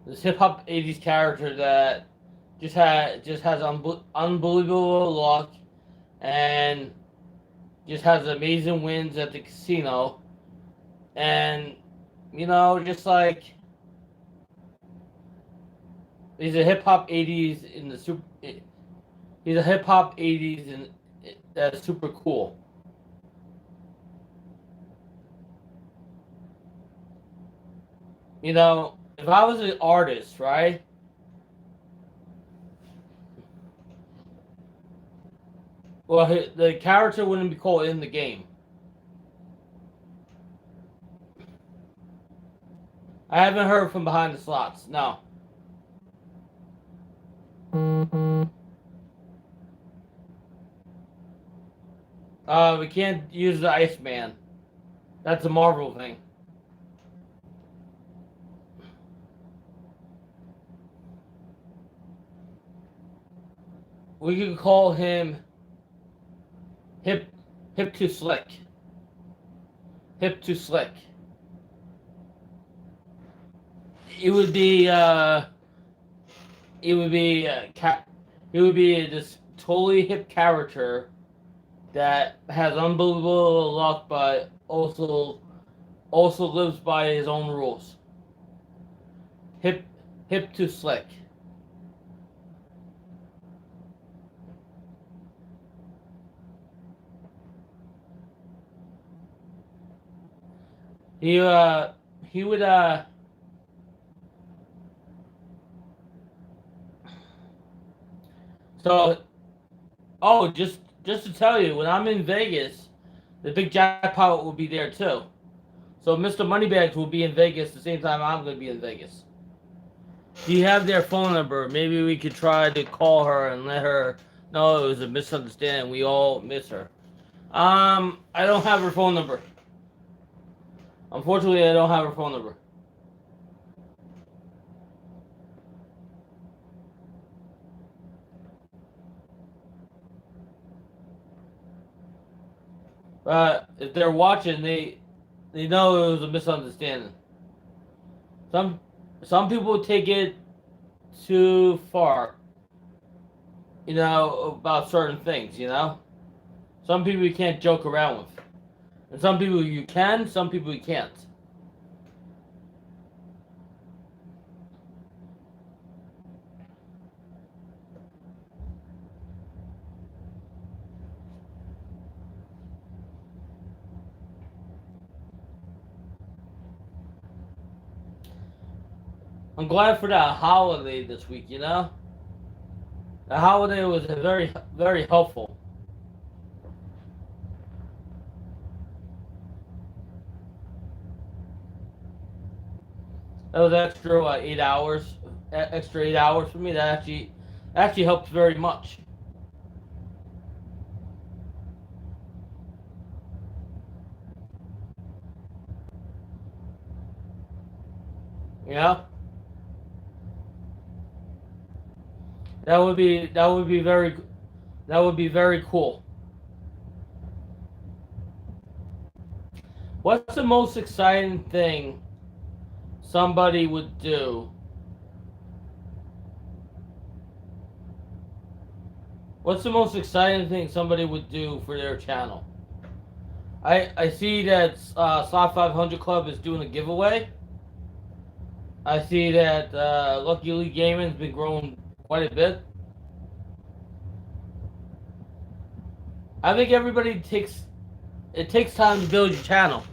[SPEAKER 1] This hip hop 80s character that just has unbelievable luck and just has amazing wins at the casino, and you know, just like He's a hip hop '80s in the super. He's a hip hop '80s and that's super cool. You know, if I was an artist, right? Well, the character wouldn't be called in the game. I haven't heard from behind the slots. No. We can't use the Iceman. That's a Marvel thing. We could call him Hip Hip to Slick. Hip to Slick. It would be it would be it would be this totally hip character that has unbelievable luck, but also lives by his own rules. Hip hip to slick. He he would so oh just to tell you, when I'm in Vegas, the big jackpot will be there too. So Mr. Moneybags will be in Vegas the same time I'm going to be in Vegas. Do you have their phone number? Maybe we could try to call her and let her know it was a misunderstanding. We all miss her. I don't have her phone number. Unfortunately, I don't have her phone number. But if they're watching, they know it was a misunderstanding. Some some people take it too far, you know, about certain things, you know? Some people you can't joke around with. And some people you can, some people you can't. I'm glad for that holiday this week, you know? The holiday was very helpful. That was extra, 8 hours? Extra 8 hours for me. That actually helped very much. You know? That would be very cool. What's the most exciting thing somebody would do? What's the most exciting thing somebody would do for their channel? I see that Slot 500 Club is doing a giveaway. I see that Lucky League Gaming's been growing quite a bit. I think it takes time to build your channel.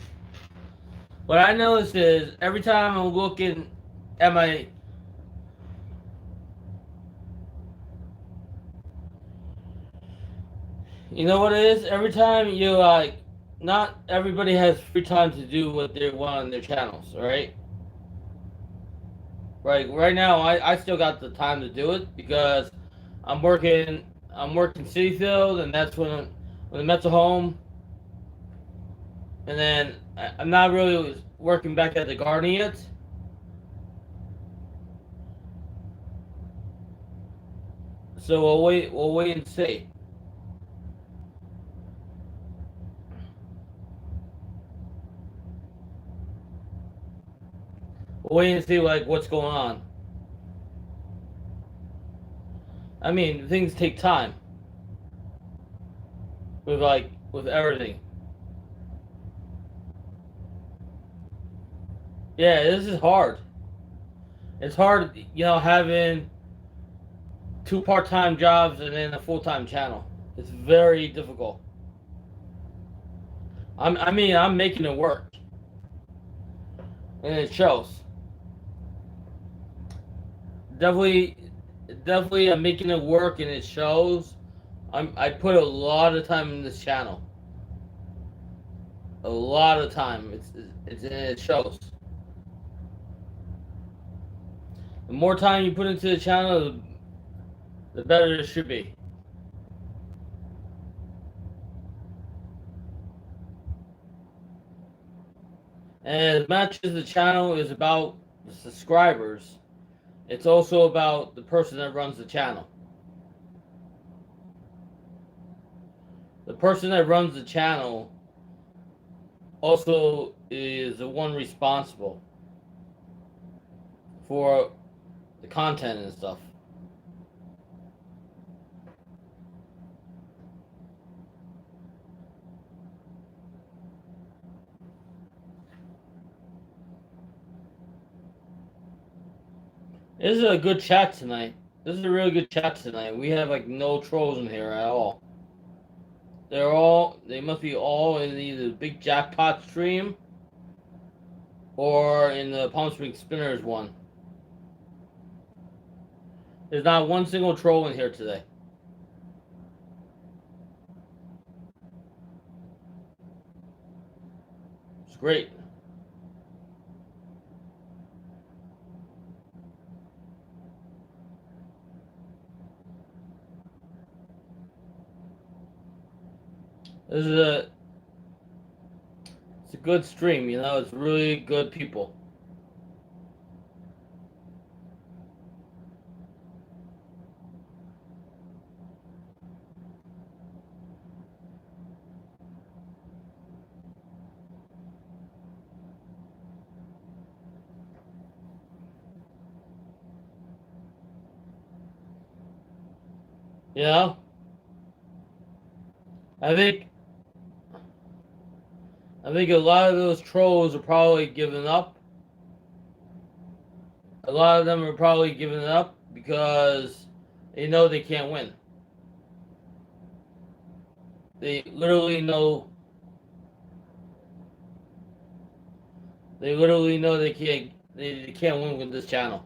[SPEAKER 1] What I notice is every time I'm looking at my you know what it is? Every time you not everybody has free time to do what they want on their channels, right? Right now I still got the time to do it because I'm working City Field and that's when the Mets are home. And then I'm not really working back at the Garden yet. So we'll wait and see. We'll wait and see like what's going on. I mean, things take time. With everything. Yeah, this is hard. It's hard, you know, having 2 part-time jobs and then a full-time channel. It's very difficult. I'm making it work, and it shows. Definitely, definitely, I'm making it work, and it shows. I put a lot of time in this channel. A lot of time. It shows. The more time you put into the channel, the better it should be. And as much as the channel is about the subscribers, it's also about the person that runs the channel. The person that runs the channel also is the one responsible for the content and stuff. This is a good chat tonight. This is a really good chat tonight. We have like no trolls in here at all. They must be all in either the Big Jackpot stream or in the Palm Springs Spinners one. There's not one single troll in here today. It's great. This is it's a good stream, you know, it's really good people. You know? I think I think a lot of those trolls are probably giving up. A lot of them are probably giving up because they know they can't win. They literally know. They literally know they can't. They can't win with this channel.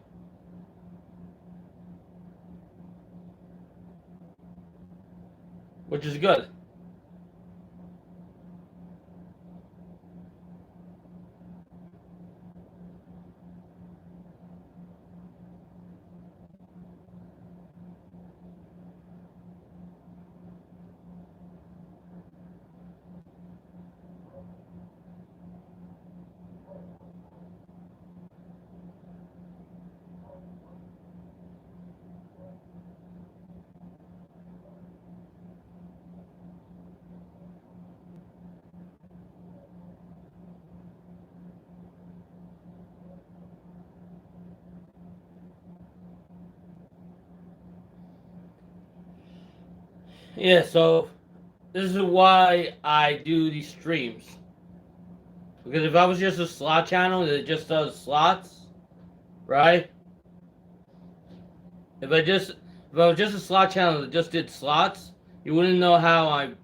[SPEAKER 1] Which is good. Yeah, so this is why I do these streams. Because if I was just a slot channel that just does slots, right? If I was just a slot channel that just did slots, you wouldn't know how I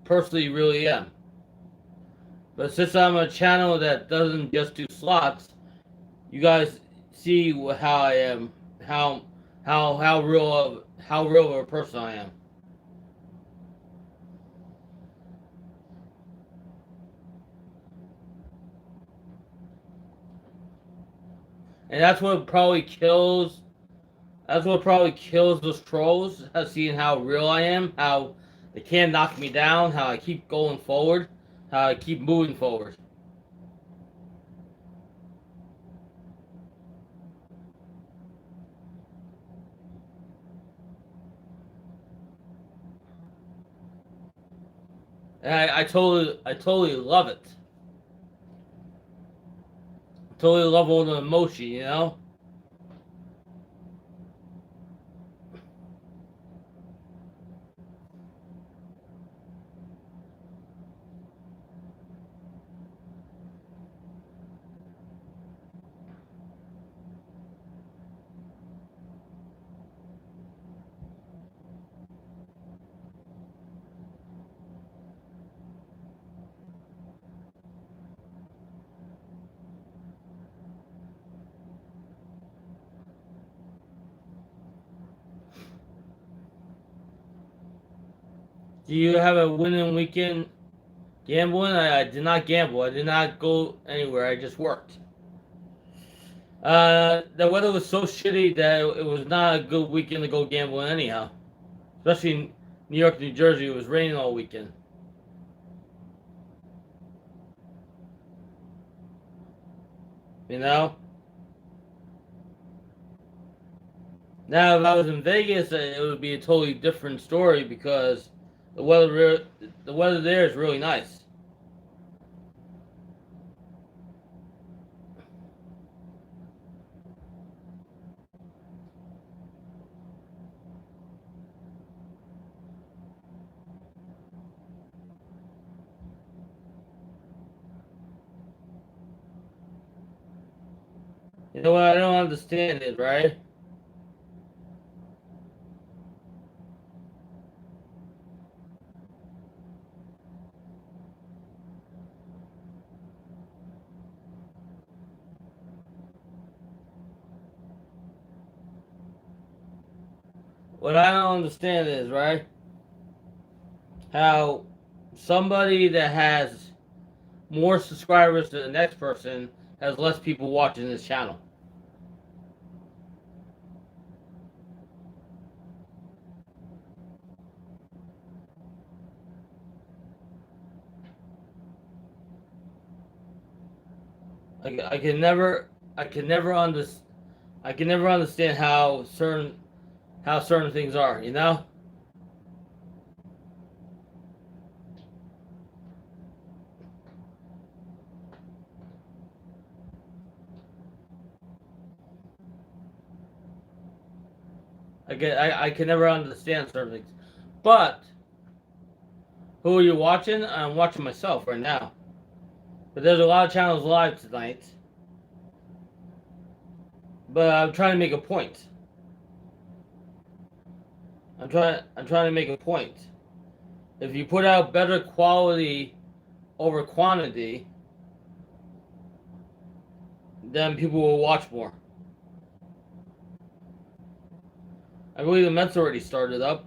[SPEAKER 1] personally really am. But since I'm a channel that doesn't just do slots, you guys see how I am, how real of a person I am. And that's what probably kills. That's what probably kills those trolls. Seeing how real I am, how they can't knock me down, how I keep going forward, how I keep moving forward. And I totally love it. Totally love all the emotion, you know. Do you have a winning weekend gambling? I did not gamble. I did not go anywhere. I just worked. The weather was so shitty that it was not a good weekend to go gambling anyhow. Especially in New York, New Jersey, it was raining all weekend. You know? Now, if I was in Vegas, it would be a totally different story because the weather there is really nice. You know what I don't understand is, right? What I don't understand is, right? How somebody that has more subscribers than the next person has less people watching this channel. I can never, I can never under, I can never understand how certain things are. You know, I can never understand certain things. But who are you watching? I'm watching myself right now. But there's a lot of channels live tonight. But I'm trying to make a point. I'm trying to make a point. If you put out better quality over quantity, then people will watch more. I believe the Mets already started up.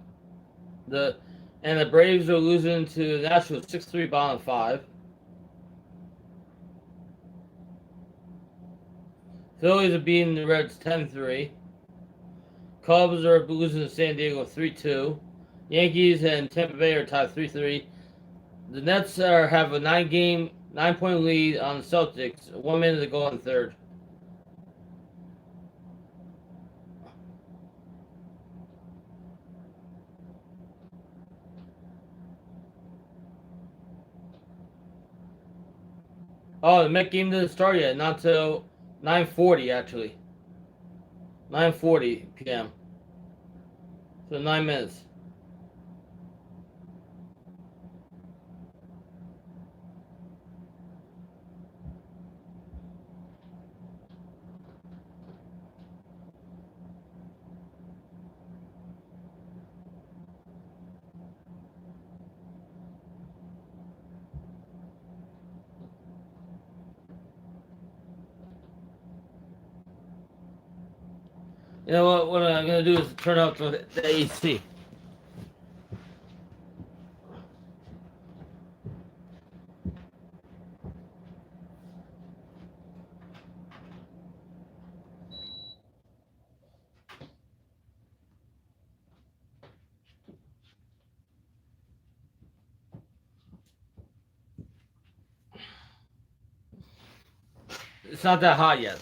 [SPEAKER 1] The and the Braves are losing to the Nationals 6-3 bottom five. Phillies are beating the Reds 10-3. Cubs are losing to San Diego 3-2. Yankees and Tampa Bay are tied 3-3. The Nets have a 9-point lead on the Celtics. 1 minute to go in third. Oh, the Met game didn't start yet. Not till 9:40 actually. 9:40 p.m. So 9 minutes. You know what? What I'm gonna do is turn out the AC. It's not that hot yet.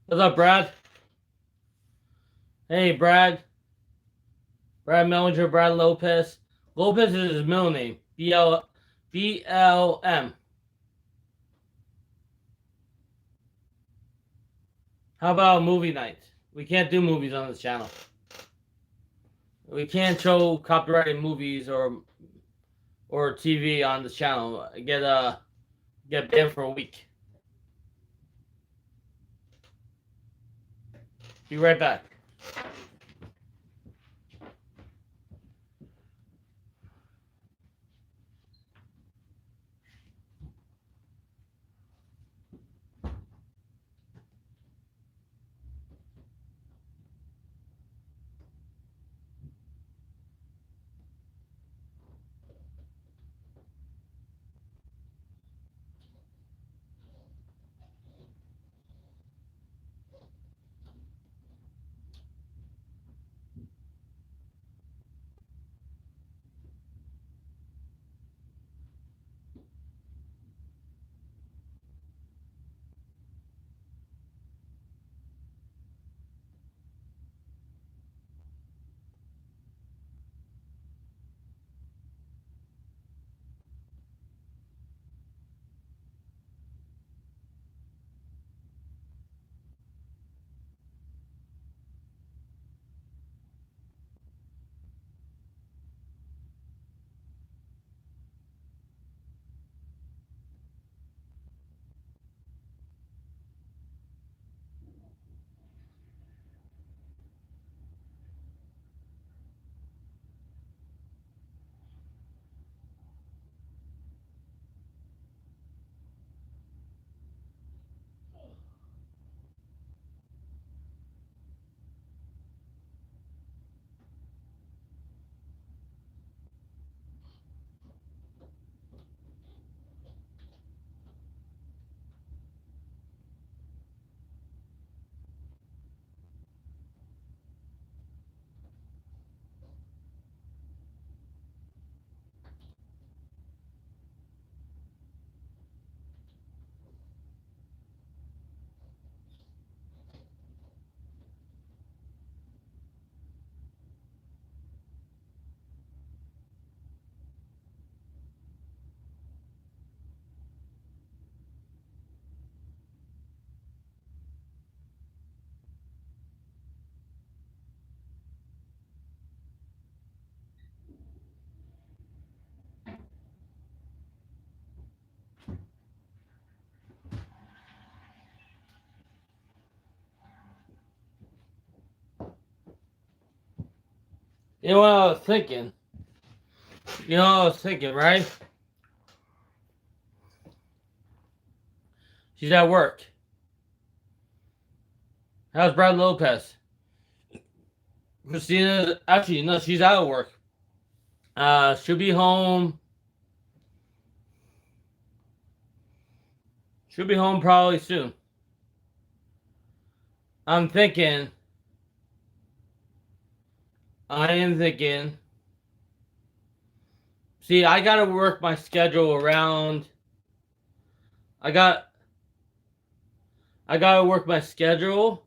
[SPEAKER 1] What's up, Brad? Hey, Brad. Brad Mellinger, Brad Lopez. Lopez is his middle name. BLM. How about a movie night? We can't do movies on this channel. We can't show copyrighted movies or TV on this channel. Get banned for a week. Be right back. You know what I was thinking? You know what I was thinking, right? She's at work. How's Brad Lopez? Christina, actually, no, she's out of work. She'll be home. She'll be home probably soon. I'm thinking. I am thinking. See, I gotta work my schedule around. I got. I gotta work my schedule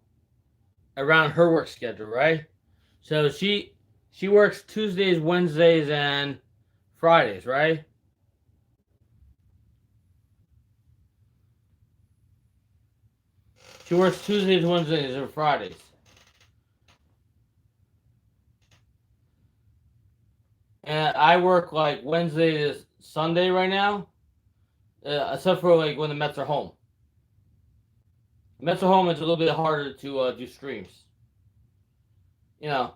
[SPEAKER 1] around her work schedule, right? So she works Tuesdays, Wednesdays, and Fridays, right? She works Tuesdays, Wednesdays, and Fridays. And I work like Wednesday to Sunday right now, except for like when the Mets are home. The Mets are home, it's a little bit harder to do streams. You know,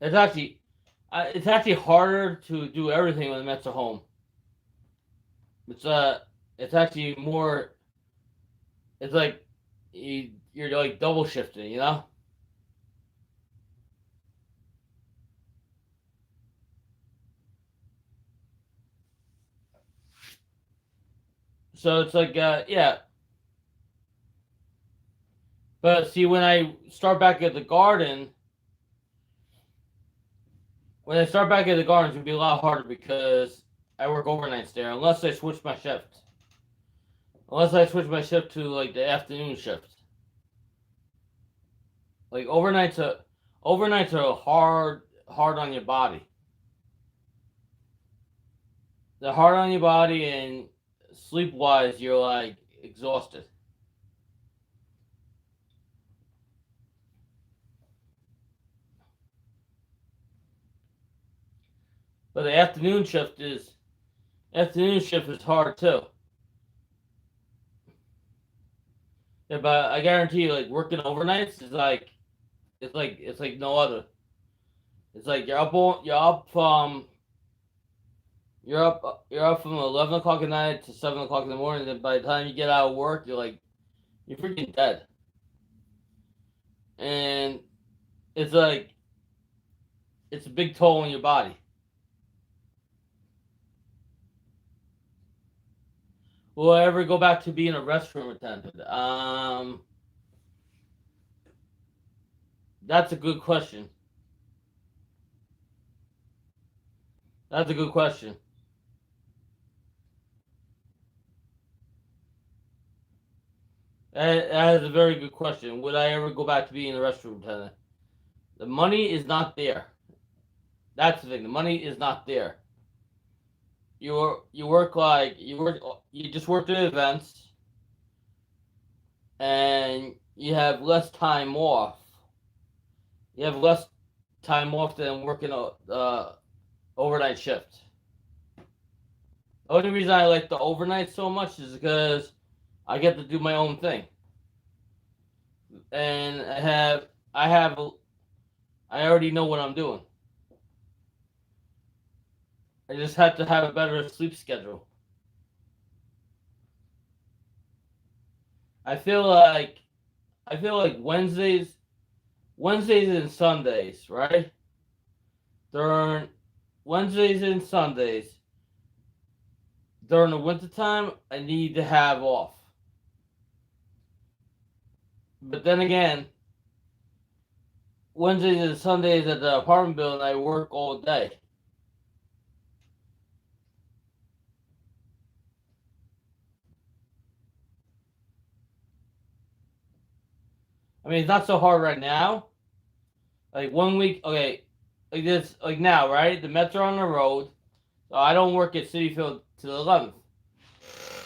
[SPEAKER 1] it's actually it's actually harder to do everything when the Mets are home. It's it's actually more. It's like you're like double shifting, you know. So it's like yeah. But see, when I start back at the Garden, when I start back at the Garden, it's gonna be a lot harder because I work overnights there. Unless I switch my shift. Unless I switch my shift to like the afternoon shift. Like overnights are hard on your body. They're hard on your body, and sleep wise, you're like exhausted. But the afternoon shift is hard too. Yeah, but I guarantee you, like working overnights is like it's like no other. It's like you're up from 11 o'clock at night to 7 o'clock in the morning. And by the time you get out of work, you're freaking dead. And it's like it's a big toll on your body. Will I ever go back to being a restaurant attendant? That's a good question. That's a good question. That is a very good question. Would I ever go back to being a restaurant attendant? The money is not there. That's the thing. The money is not there. You just work at events, and you have less time off. You have less time off than working a overnight shift. The only reason I like the overnight so much is because I get to do my own thing, and I already know what I'm doing. I just have to have a better sleep schedule. I feel like I feel like Wednesdays and Sundays, right? During Wednesdays and Sundays during the wintertime, I need to have off. But then again, Wednesdays and Sundays at the apartment building, I work all day. I mean, it's not so hard right now. Like 1 week, okay, like this, like now, right? The Mets are on the road, so I don't work at Citi Field to the 11th,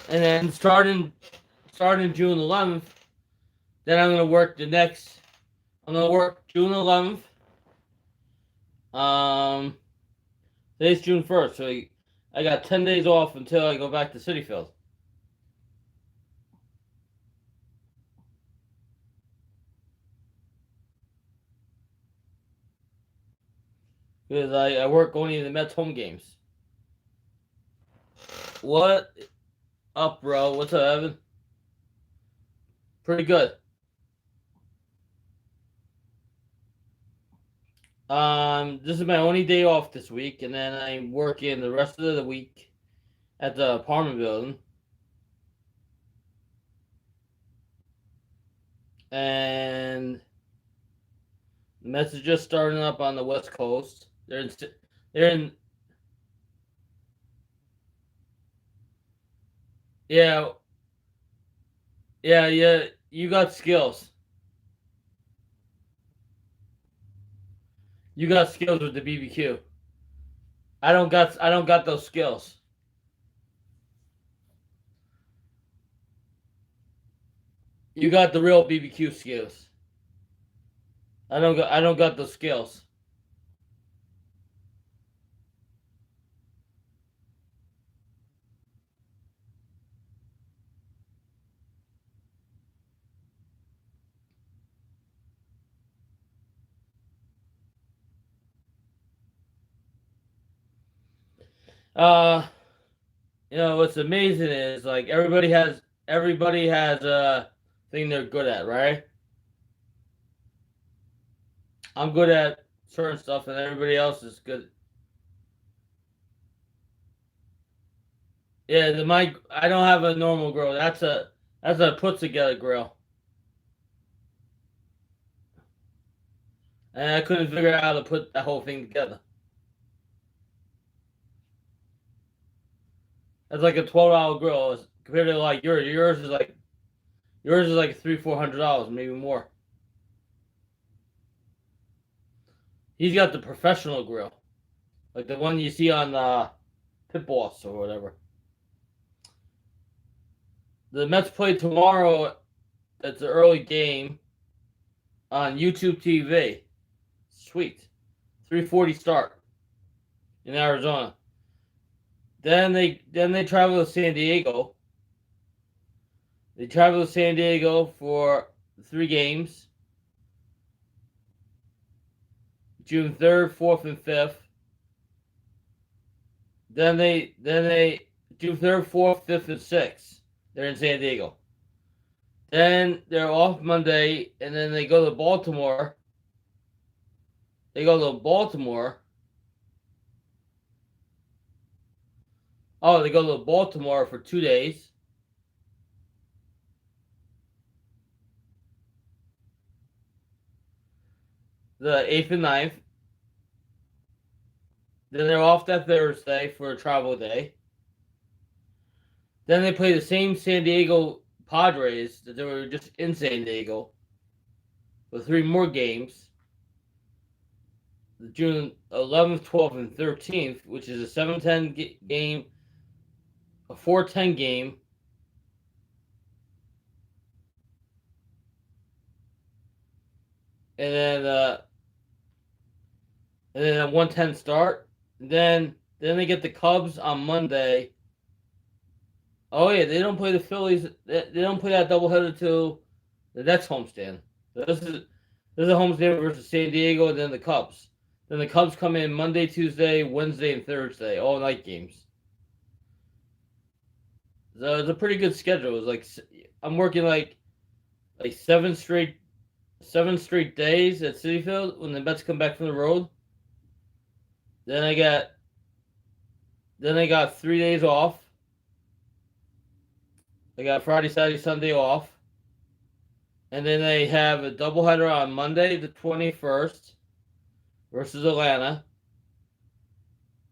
[SPEAKER 1] and then starting June 11th, then I'm gonna work the next. I'm gonna work June 11th. Um, today's June 1st, so I got 10 days off until I go back to Citi Field. because I work only in the Mets home games. What up, bro? What's up, Evan? Pretty good. This is my only day off this week, and then I'm working the rest of the week at the apartment building. And the Mets are just starting up on the West Coast. They're in. Yeah, yeah. You got skills. You got skills with the BBQ. I don't got those skills. You got the real BBQ skills. I don't got those skills. Uh, what's amazing is like everybody has a thing they're good at, right? I'm good at certain stuff, and everybody else is good. Yeah, I don't have a normal grill. That's a put together grill, and I couldn't figure out how to put that whole thing together. That's like a $12 grill compared to like yours. Yours is like $300-400, maybe more. He's got the professional grill, like the one you see on Pit Boss or whatever. The Mets play tomorrow. It's an early game on YouTube TV. Sweet, 3:40 start in Arizona. Then they travel to San Diego. They travel to San Diego for 3 games. June 3rd, 4th, and 5th. Then they June 3rd, 4th, 5th, and 6th. They're in San Diego. Then they're off Monday, and then they go to Baltimore. They go to Baltimore. Oh, they go to Baltimore for 2 days. The 8th and 9th. Then they're off that Thursday for a travel day. Then they play the same San Diego Padres that they were just in San Diego for 3 more games. June 11th, 12th, and 13th, which is a 7-10 game, a 4-10 game, and then a 1-10 start. Then they get the Cubs on Monday. Oh yeah, they don't play the Phillies. They don't play that doubleheader till the next homestand. This is a homestand versus San Diego, and then the Cubs. Then the Cubs come in Monday, Tuesday, Wednesday, and Thursday, all night games. So it's a pretty good schedule. It's like I'm working like 7 straight days at Citi Field when the Mets come back from the road. Then I got 3 days off. I got Friday, Saturday, Sunday off. And then they have a doubleheader on Monday, the 21st, versus Atlanta.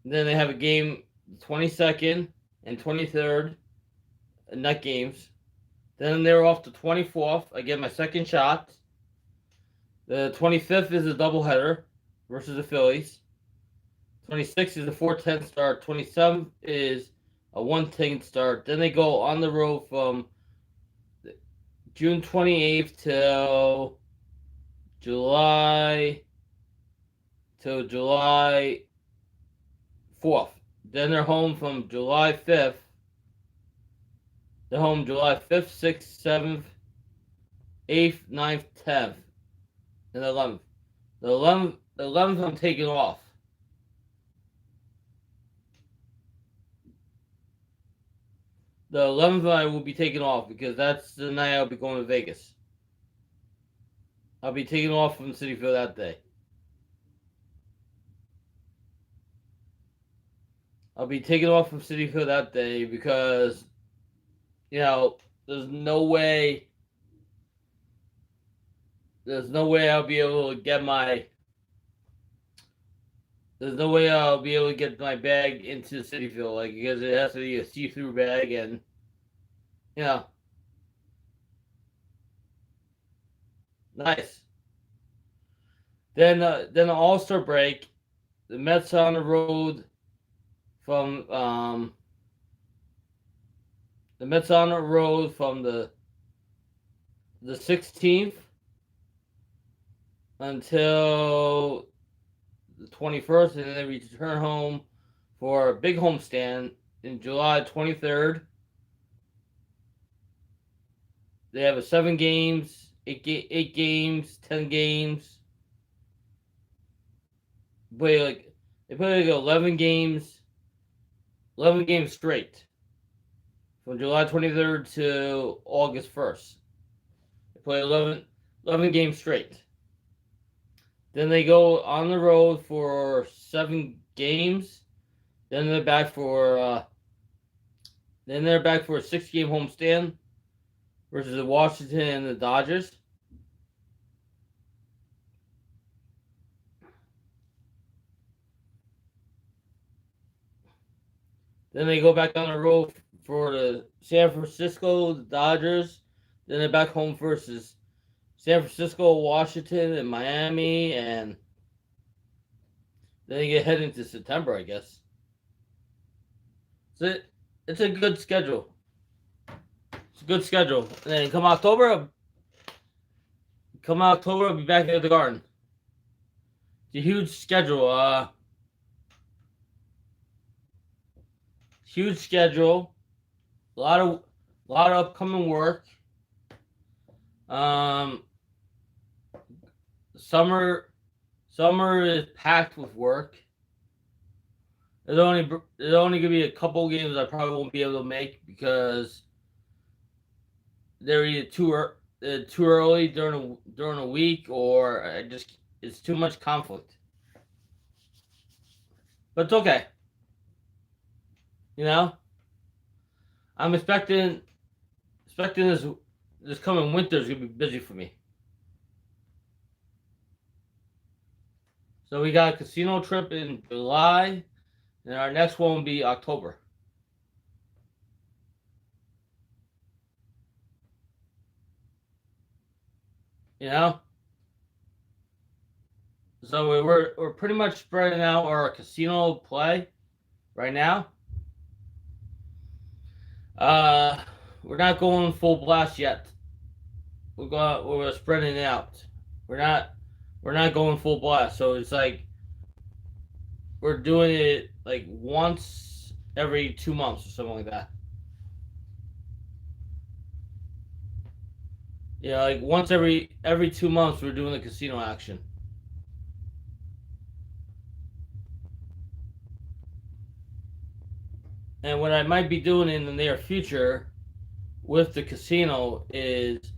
[SPEAKER 1] And then they have a game the 22nd and 23rd, night games. Then they're off the 24th. I get my second shot. The 25th is a doubleheader versus the Phillies. 26th is a 4-10 start. 27th is a 1-10 start. Then they go on the road from June 28th till July 4th. Then they're home from July 5th. They're home July 5th, 6th, 7th, 8th, 9th, 10th, and 11th. The 11th I'm taking off. The 11th I will be taking off because that's the night I'll be going to Vegas. I'll be taking off from Citi Field that day. I'll be taking off from Citi Field that day because, there's no way. There's no way I'll be able to get my. There's no way I'll be able to get my bag into Citi Field, because it has to be a see-through bag, and nice. Then the All-Star break, the Mets are on the road from the Mets on the road from the 16th until the 21st, and then they return home for a big homestand in July 23rd. They have a 7 games, 8 games, 10 games. They play 11 games straight from July 23rd to August 1st. They play 11 games straight. Then they go on the road for 7 games. Then they're back for a 6-game homestand versus the Washington and the Dodgers. Then they go back on the road for the San Francisco, the Dodgers. Then they're back home versus San Francisco, Washington, and Miami, and then they get head into September, I guess. So it's a good schedule. It's a good schedule. And then come October, I'll be back at the Garden. It's a huge schedule. Huge schedule. A lot of upcoming work. Summer is packed with work. There's only gonna be a couple games I probably won't be able to make because they're either too early during a week, or it's too much conflict. But it's okay. I'm expecting this coming winter is gonna be busy for me. So we got a casino trip in July, and our next one will be October. So we're pretty much spreading out our casino play right now. We're not going full blast yet. We're spreading it out. We're not going full blast. So it's like we're doing it like once every 2 months or something like that. Like once every 2 months we're doing the casino action. And what I might be doing in the near future with the casino is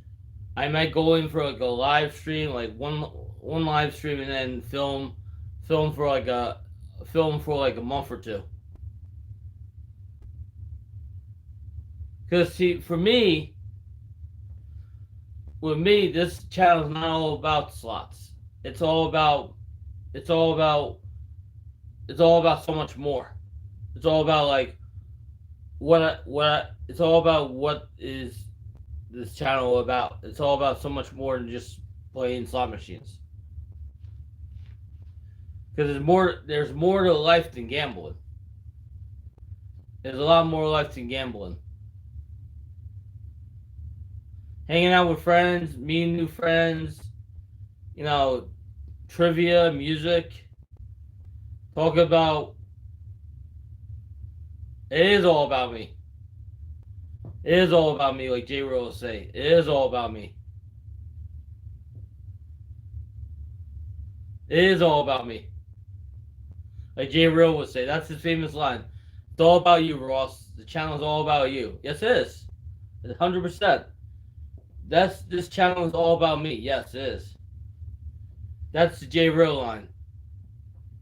[SPEAKER 1] I might go in for like a live stream, like one live stream, and then film for like a month or two. Because see, with me, this channel is not all about slots. It's all about so much more. It's all about like it's all about what is this channel about. It's all about so much more than just playing slot machines. Because there's more to life than gambling. There's a lot more life than gambling. Hanging out with friends, meeting new friends, trivia, music, talk about. It is all about me. It is all about me, like J. Real will say. It is all about me. It is all about me. Like J. Real would say. That's his famous line. It's all about you, Ross. The channel is all about you. Yes, it is. 100%. This channel is all about me. Yes, it is. That's the J Real line.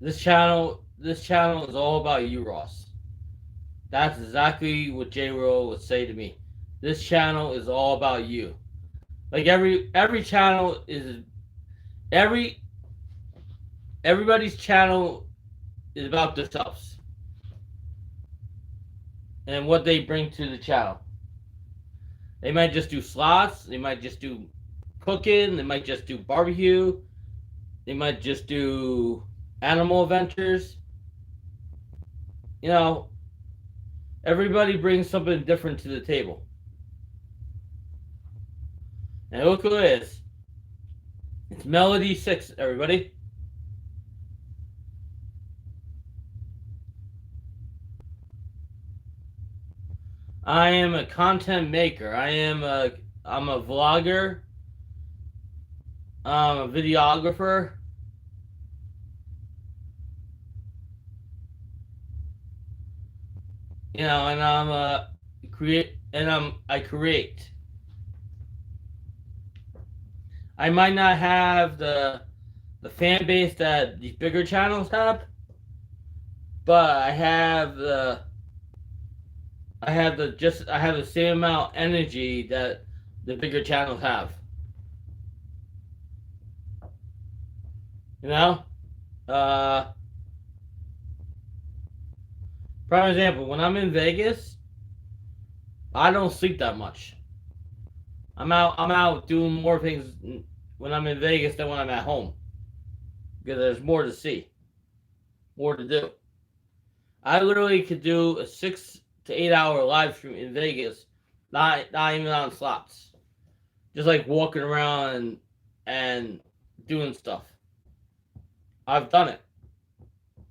[SPEAKER 1] This channel is all about you, Ross. That's exactly what J Real would say to me. This channel is all about you. Like every channel is everybody's channel is about themselves and what they bring to the channel. They might just do slots. They might just do cooking. They might just do barbecue. They might just do animal adventures. You know, everybody brings something different to the table. And look who it is. It's Melody 6, everybody. I am a content maker. I'm a vlogger. I'm a videographer. You know, and I'm a I create. I might not have the fan base that these bigger channels have, but I have the same amount of energy that the bigger channels have. You know? Prime example, when I'm in Vegas, I don't sleep that much. I'm out doing more things when I'm in Vegas than when I'm at home. Because there's more to see. More to do. I literally could do a 6 to 8 hour live stream in Vegas, not even on slots. Just like walking around and doing stuff. I've done it.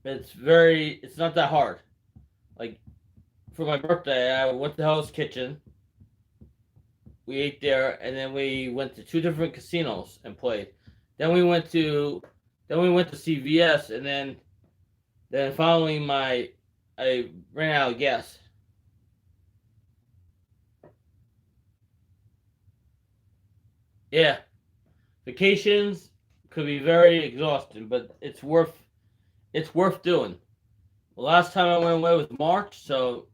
[SPEAKER 1] It's not that hard. Like, for my birthday, I went to Hell's Kitchen. We ate there, and then we went to 2 different casinos and played. Then we went to CVS, and then following I ran out of gas. Yeah, vacations could be very exhausting, but it's worth doing. The last time I went away was March, so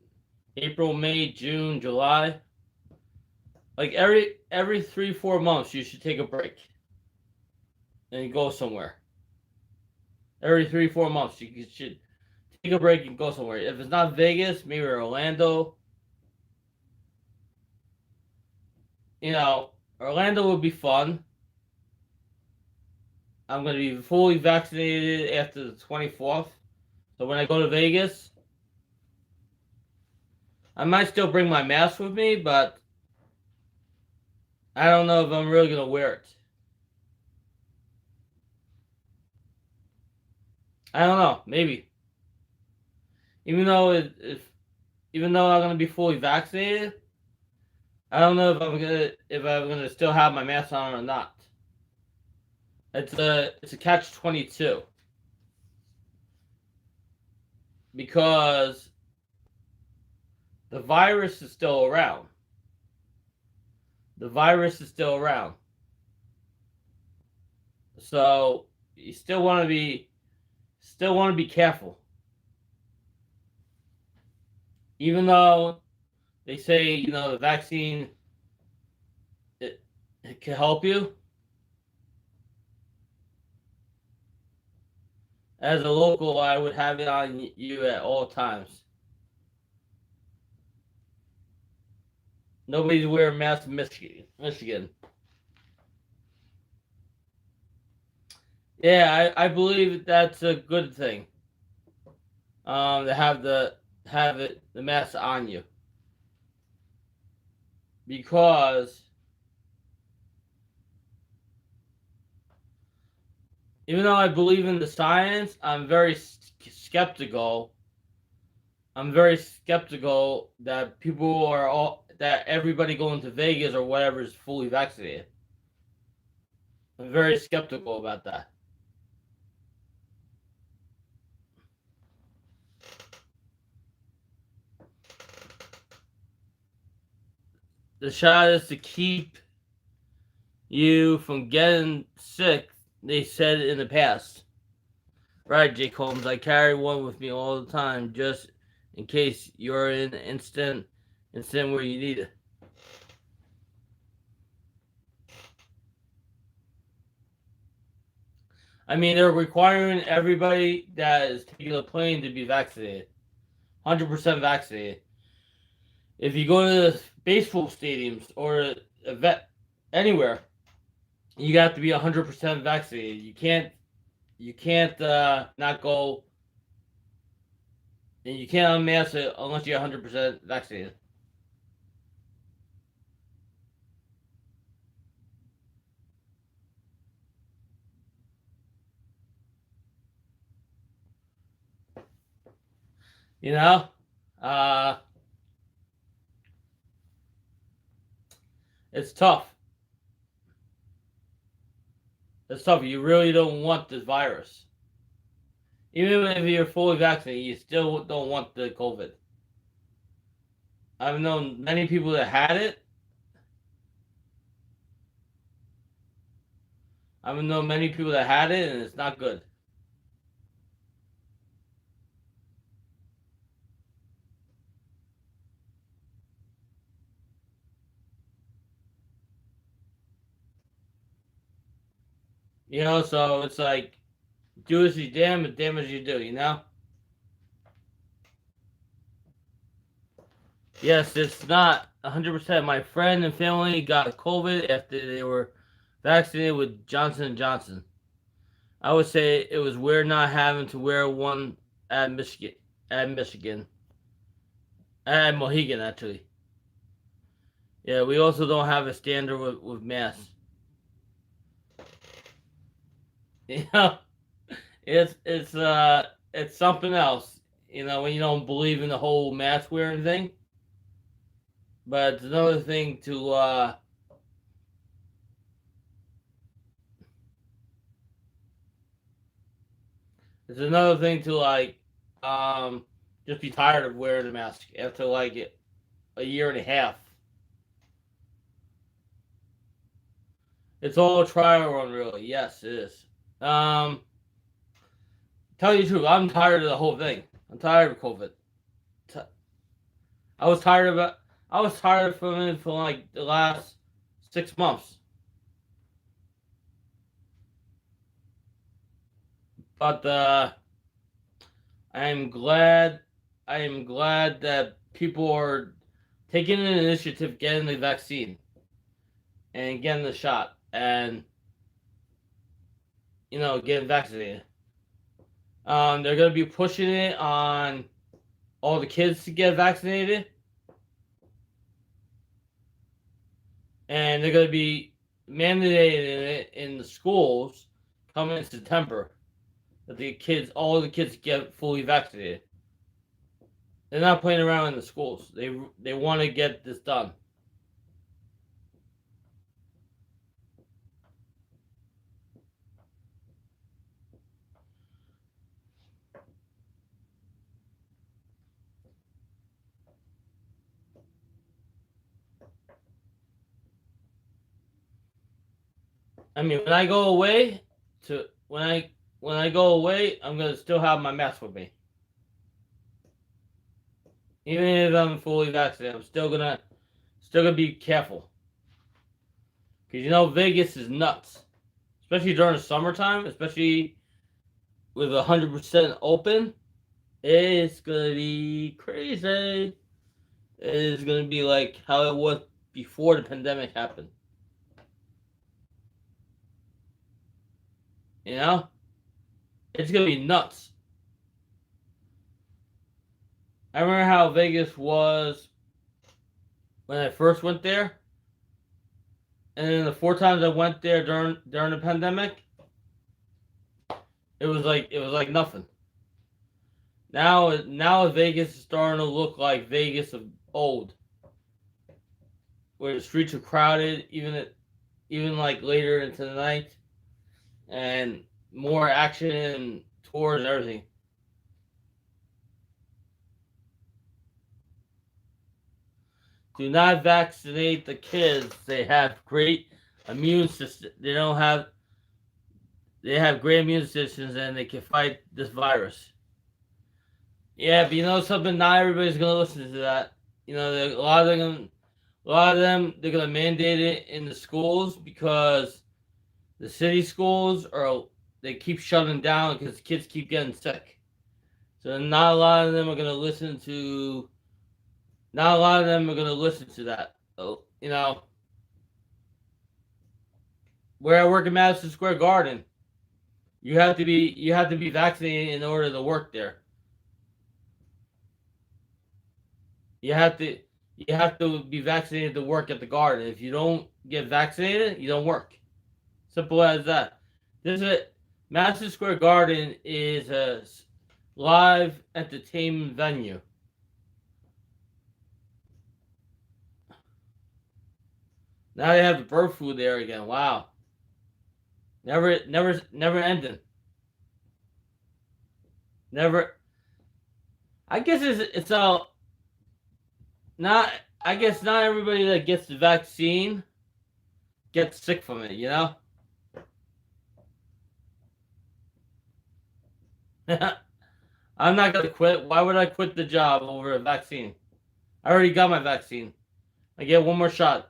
[SPEAKER 1] April, May, June, July. Like every 3-4 months, you should take a break and go somewhere. Every 3-4 months, you should take a break and go somewhere. If it's not Vegas, maybe Orlando. You know, Orlando would be fun. I'm going to be fully vaccinated after the 24th. So when I go to Vegas, I might still bring my mask with me, but I don't know if I'm really going to wear it. I don't know, maybe. Even though I'm going to be fully vaccinated, I don't know if I'm gonna still have my mask on or not. It's a catch-22 because the virus is still around. The virus is still around. So you still want to be careful. Even though they say, you know, the vaccine it can help you. As a local, I would have it on you at all times. Nobody's wearing masks in Michigan. Yeah, I believe that's a good thing. To have the mask on you. Because even though I believe in the science, I'm very skeptical. I'm very skeptical that that everybody going to Vegas or whatever is fully vaccinated. I'm very skeptical about that. the shot is to keep you from getting sick, they said in the past. Right, Jake Holmes, I carry one with me all the time just in case you're in an instant where you need it. I mean, they're requiring everybody that is taking a plane to be vaccinated. 100% vaccinated. If you go to the baseball stadiums or a vet anywhere, you got to be 100% vaccinated. You can't not go, and you can't unmask it unless you're 100% vaccinated. You know, uh, it's tough. It's tough. You really don't want this virus. Even if you're fully vaccinated, you still don't want the COVID. I've known many people that had it. I've known many people that had it, and it's not good. You know, so it's like, do as you damn, and damn as you do, you know? Yes, it's not 100%. My friend and family got COVID after they were vaccinated with Johnson & Johnson. I would say it was weird not having to wear one at Michigan. At Michigan. At Mohegan, actually. Yeah, we also don't have a standard with masks. You know, it's something else. You know, when you don't believe in the whole mask wearing thing. But it's another thing to like just be tired of wearing a mask after like a year and a half. It's all a trial run, really. Yes, it is. Tell you the truth, I'm tired of the whole thing. I'm tired of COVID. I was tired of it. I was tired from it for like the last 6 months. But I am glad. I am glad that people are taking an initiative, getting the vaccine, and getting the shot, and getting vaccinated. They're gonna be pushing it on all the kids to get vaccinated, and they're gonna be mandating it in the schools coming in September that all the kids get fully vaccinated. They're not playing around in the schools. They want to get this done. I mean, when I go away, I'm gonna still have my mask with me. Even if I'm fully vaccinated, I'm still gonna be careful. Because Vegas is nuts, especially during the summertime, especially with 100% open. It's gonna be crazy. It's gonna be like how it was before the pandemic happened. You know, it's gonna be nuts. I remember how Vegas was when I first went there, and then the 4 times I went there during the pandemic, it was like nothing. Now Vegas is starting to look like Vegas of old, where the streets are crowded, even like later into the night, and more action and tours and everything. do not vaccinate the kids. They have great immune system. They have great immune systems and they can fight this virus. Yeah, but you know something? Not everybody's gonna listen to that. You know, a lot of them, they're gonna mandate it in the schools because the city schools they keep shutting down because kids keep getting sick. So not a lot of them are gonna listen to. Not a lot of them are gonna listen to that. So, you know, where I work in Madison Square Garden, you have to be vaccinated in order to work there. You have to be vaccinated to work at the garden. If you don't get vaccinated, you don't work. Simple as that. Madison Square Garden is a live entertainment venue. Now they have the bird flu there again. Wow. Never ending. Never. I guess it's all not. I guess not everybody that gets the vaccine gets sick from it. You know. I'm not gonna quit. Why would I quit the job over a vaccine? I already got my vaccine. I get one more shot.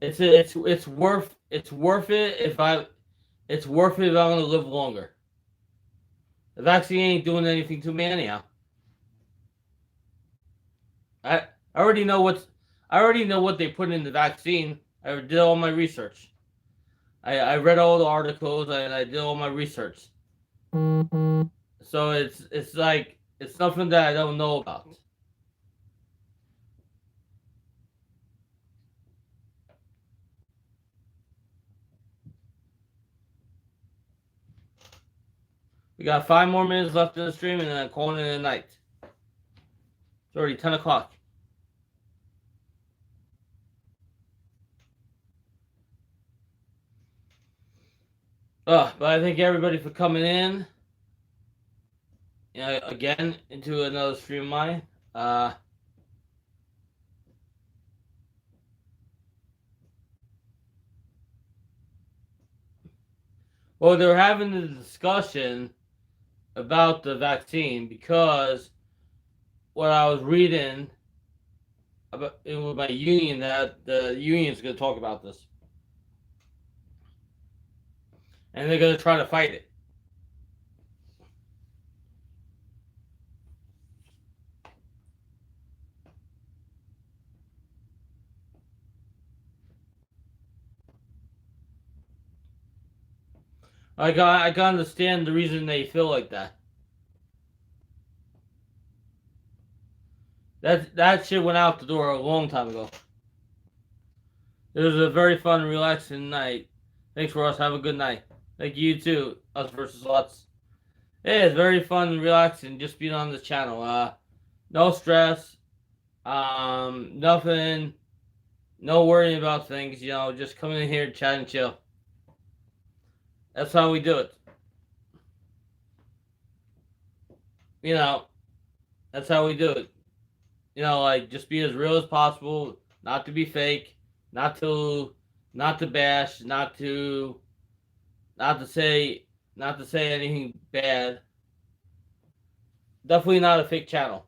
[SPEAKER 1] It's worth it if I'm gonna live longer. The vaccine ain't doing anything to me anyhow. I already know what they put in the vaccine. I did all my research. I read all the articles and I did all my research. So it's like it's something that I don't know about. We got 5 more minutes left in the stream and then I'm calling it a night. It's already 10 o'clock. But I thank everybody for coming in. You know, again into another stream of mine. Well, they were having a discussion about the vaccine because what I was reading about with my union that the union's going to talk about this, and they're going to try to fight it. I can understand the reason they feel like that. That shit went out the door a long time ago. It was a very fun, relaxing night. Thanks for us. Have a good night. Thank you too. Us versus Lots. It's very fun and relaxing just being on the channel. No stress. Nothing. No worrying about things. You know, just coming in here, chat and chill. That's how we do it. You know, that's how we do it. You know, like just be as real as possible, not to be fake, not to bash, not to say anything bad. Definitely not a fake channel.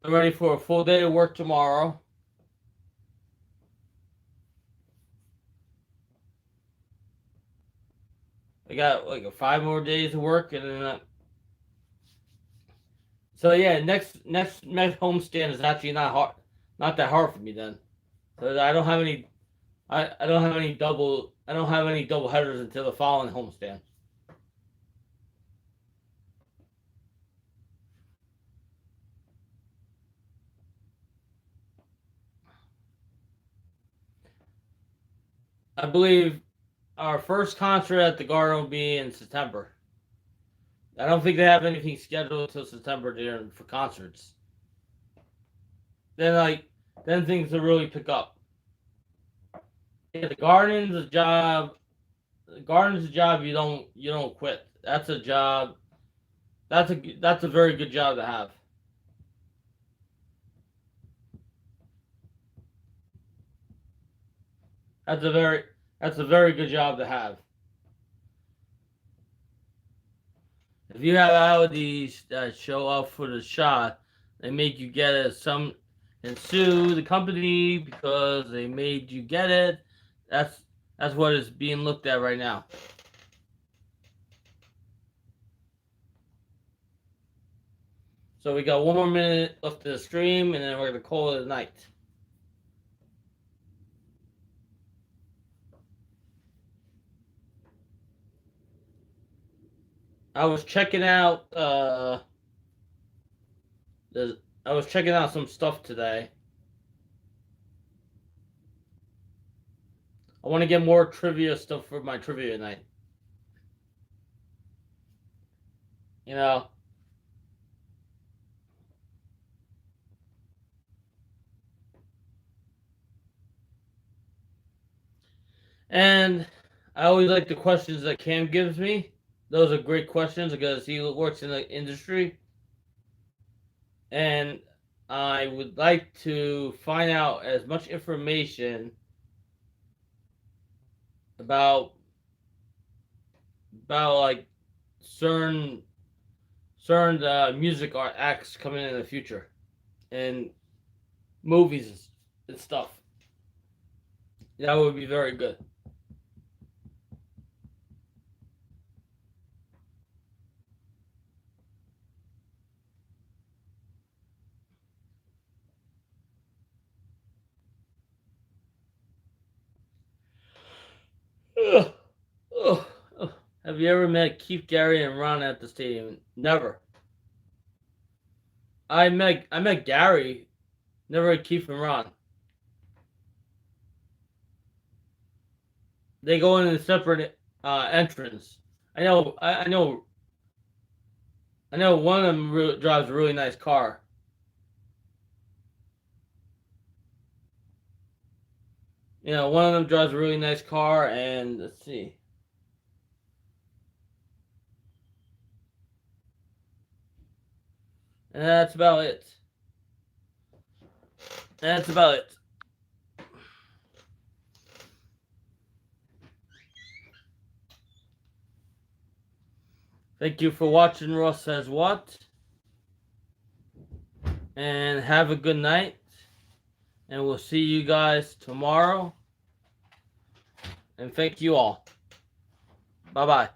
[SPEAKER 1] I'm ready for a full day of work tomorrow. I got like 5 more days of work, and then so yeah, next homestand is actually not that hard for me then. So I don't have any double headers until the following homestand. I believe our first concert at the Garden will be in September. I don't think they have anything scheduled until September for concerts. Then things will really pick up. Yeah, the Garden's a job gardener's a job you don't quit. That's a job. That's a very good job to have. That's a very that's a very good job to have. If you have Audis that show up for the shot, they make you get it some and sue the company because they made you get it. That's that's what is being looked at right now. So we got 1 more minute left of the stream, and then we're gonna call it a night. I was checking out I was checking out some stuff today. I want to get more trivia stuff for my trivia night. You know, and I always like the questions that Cam gives me. Those are great questions because he works in the industry. And I would like to find out as much information about like certain music art acts coming in the future and movies and stuff. That would be very good. Ugh. Ugh. Ugh. Have you ever met Keith, Gary, and Ron at the stadium? Never. I met Gary, never met Keith and Ron. They go in a separate entrance. I know. I know one of them drives a really nice car. You know, one of them drives a really nice car, and let's see. And that's about it. That's about it. Thank you for watching Ross Says What. And have a good night. And we'll see you guys tomorrow. And thank you all. Bye-bye.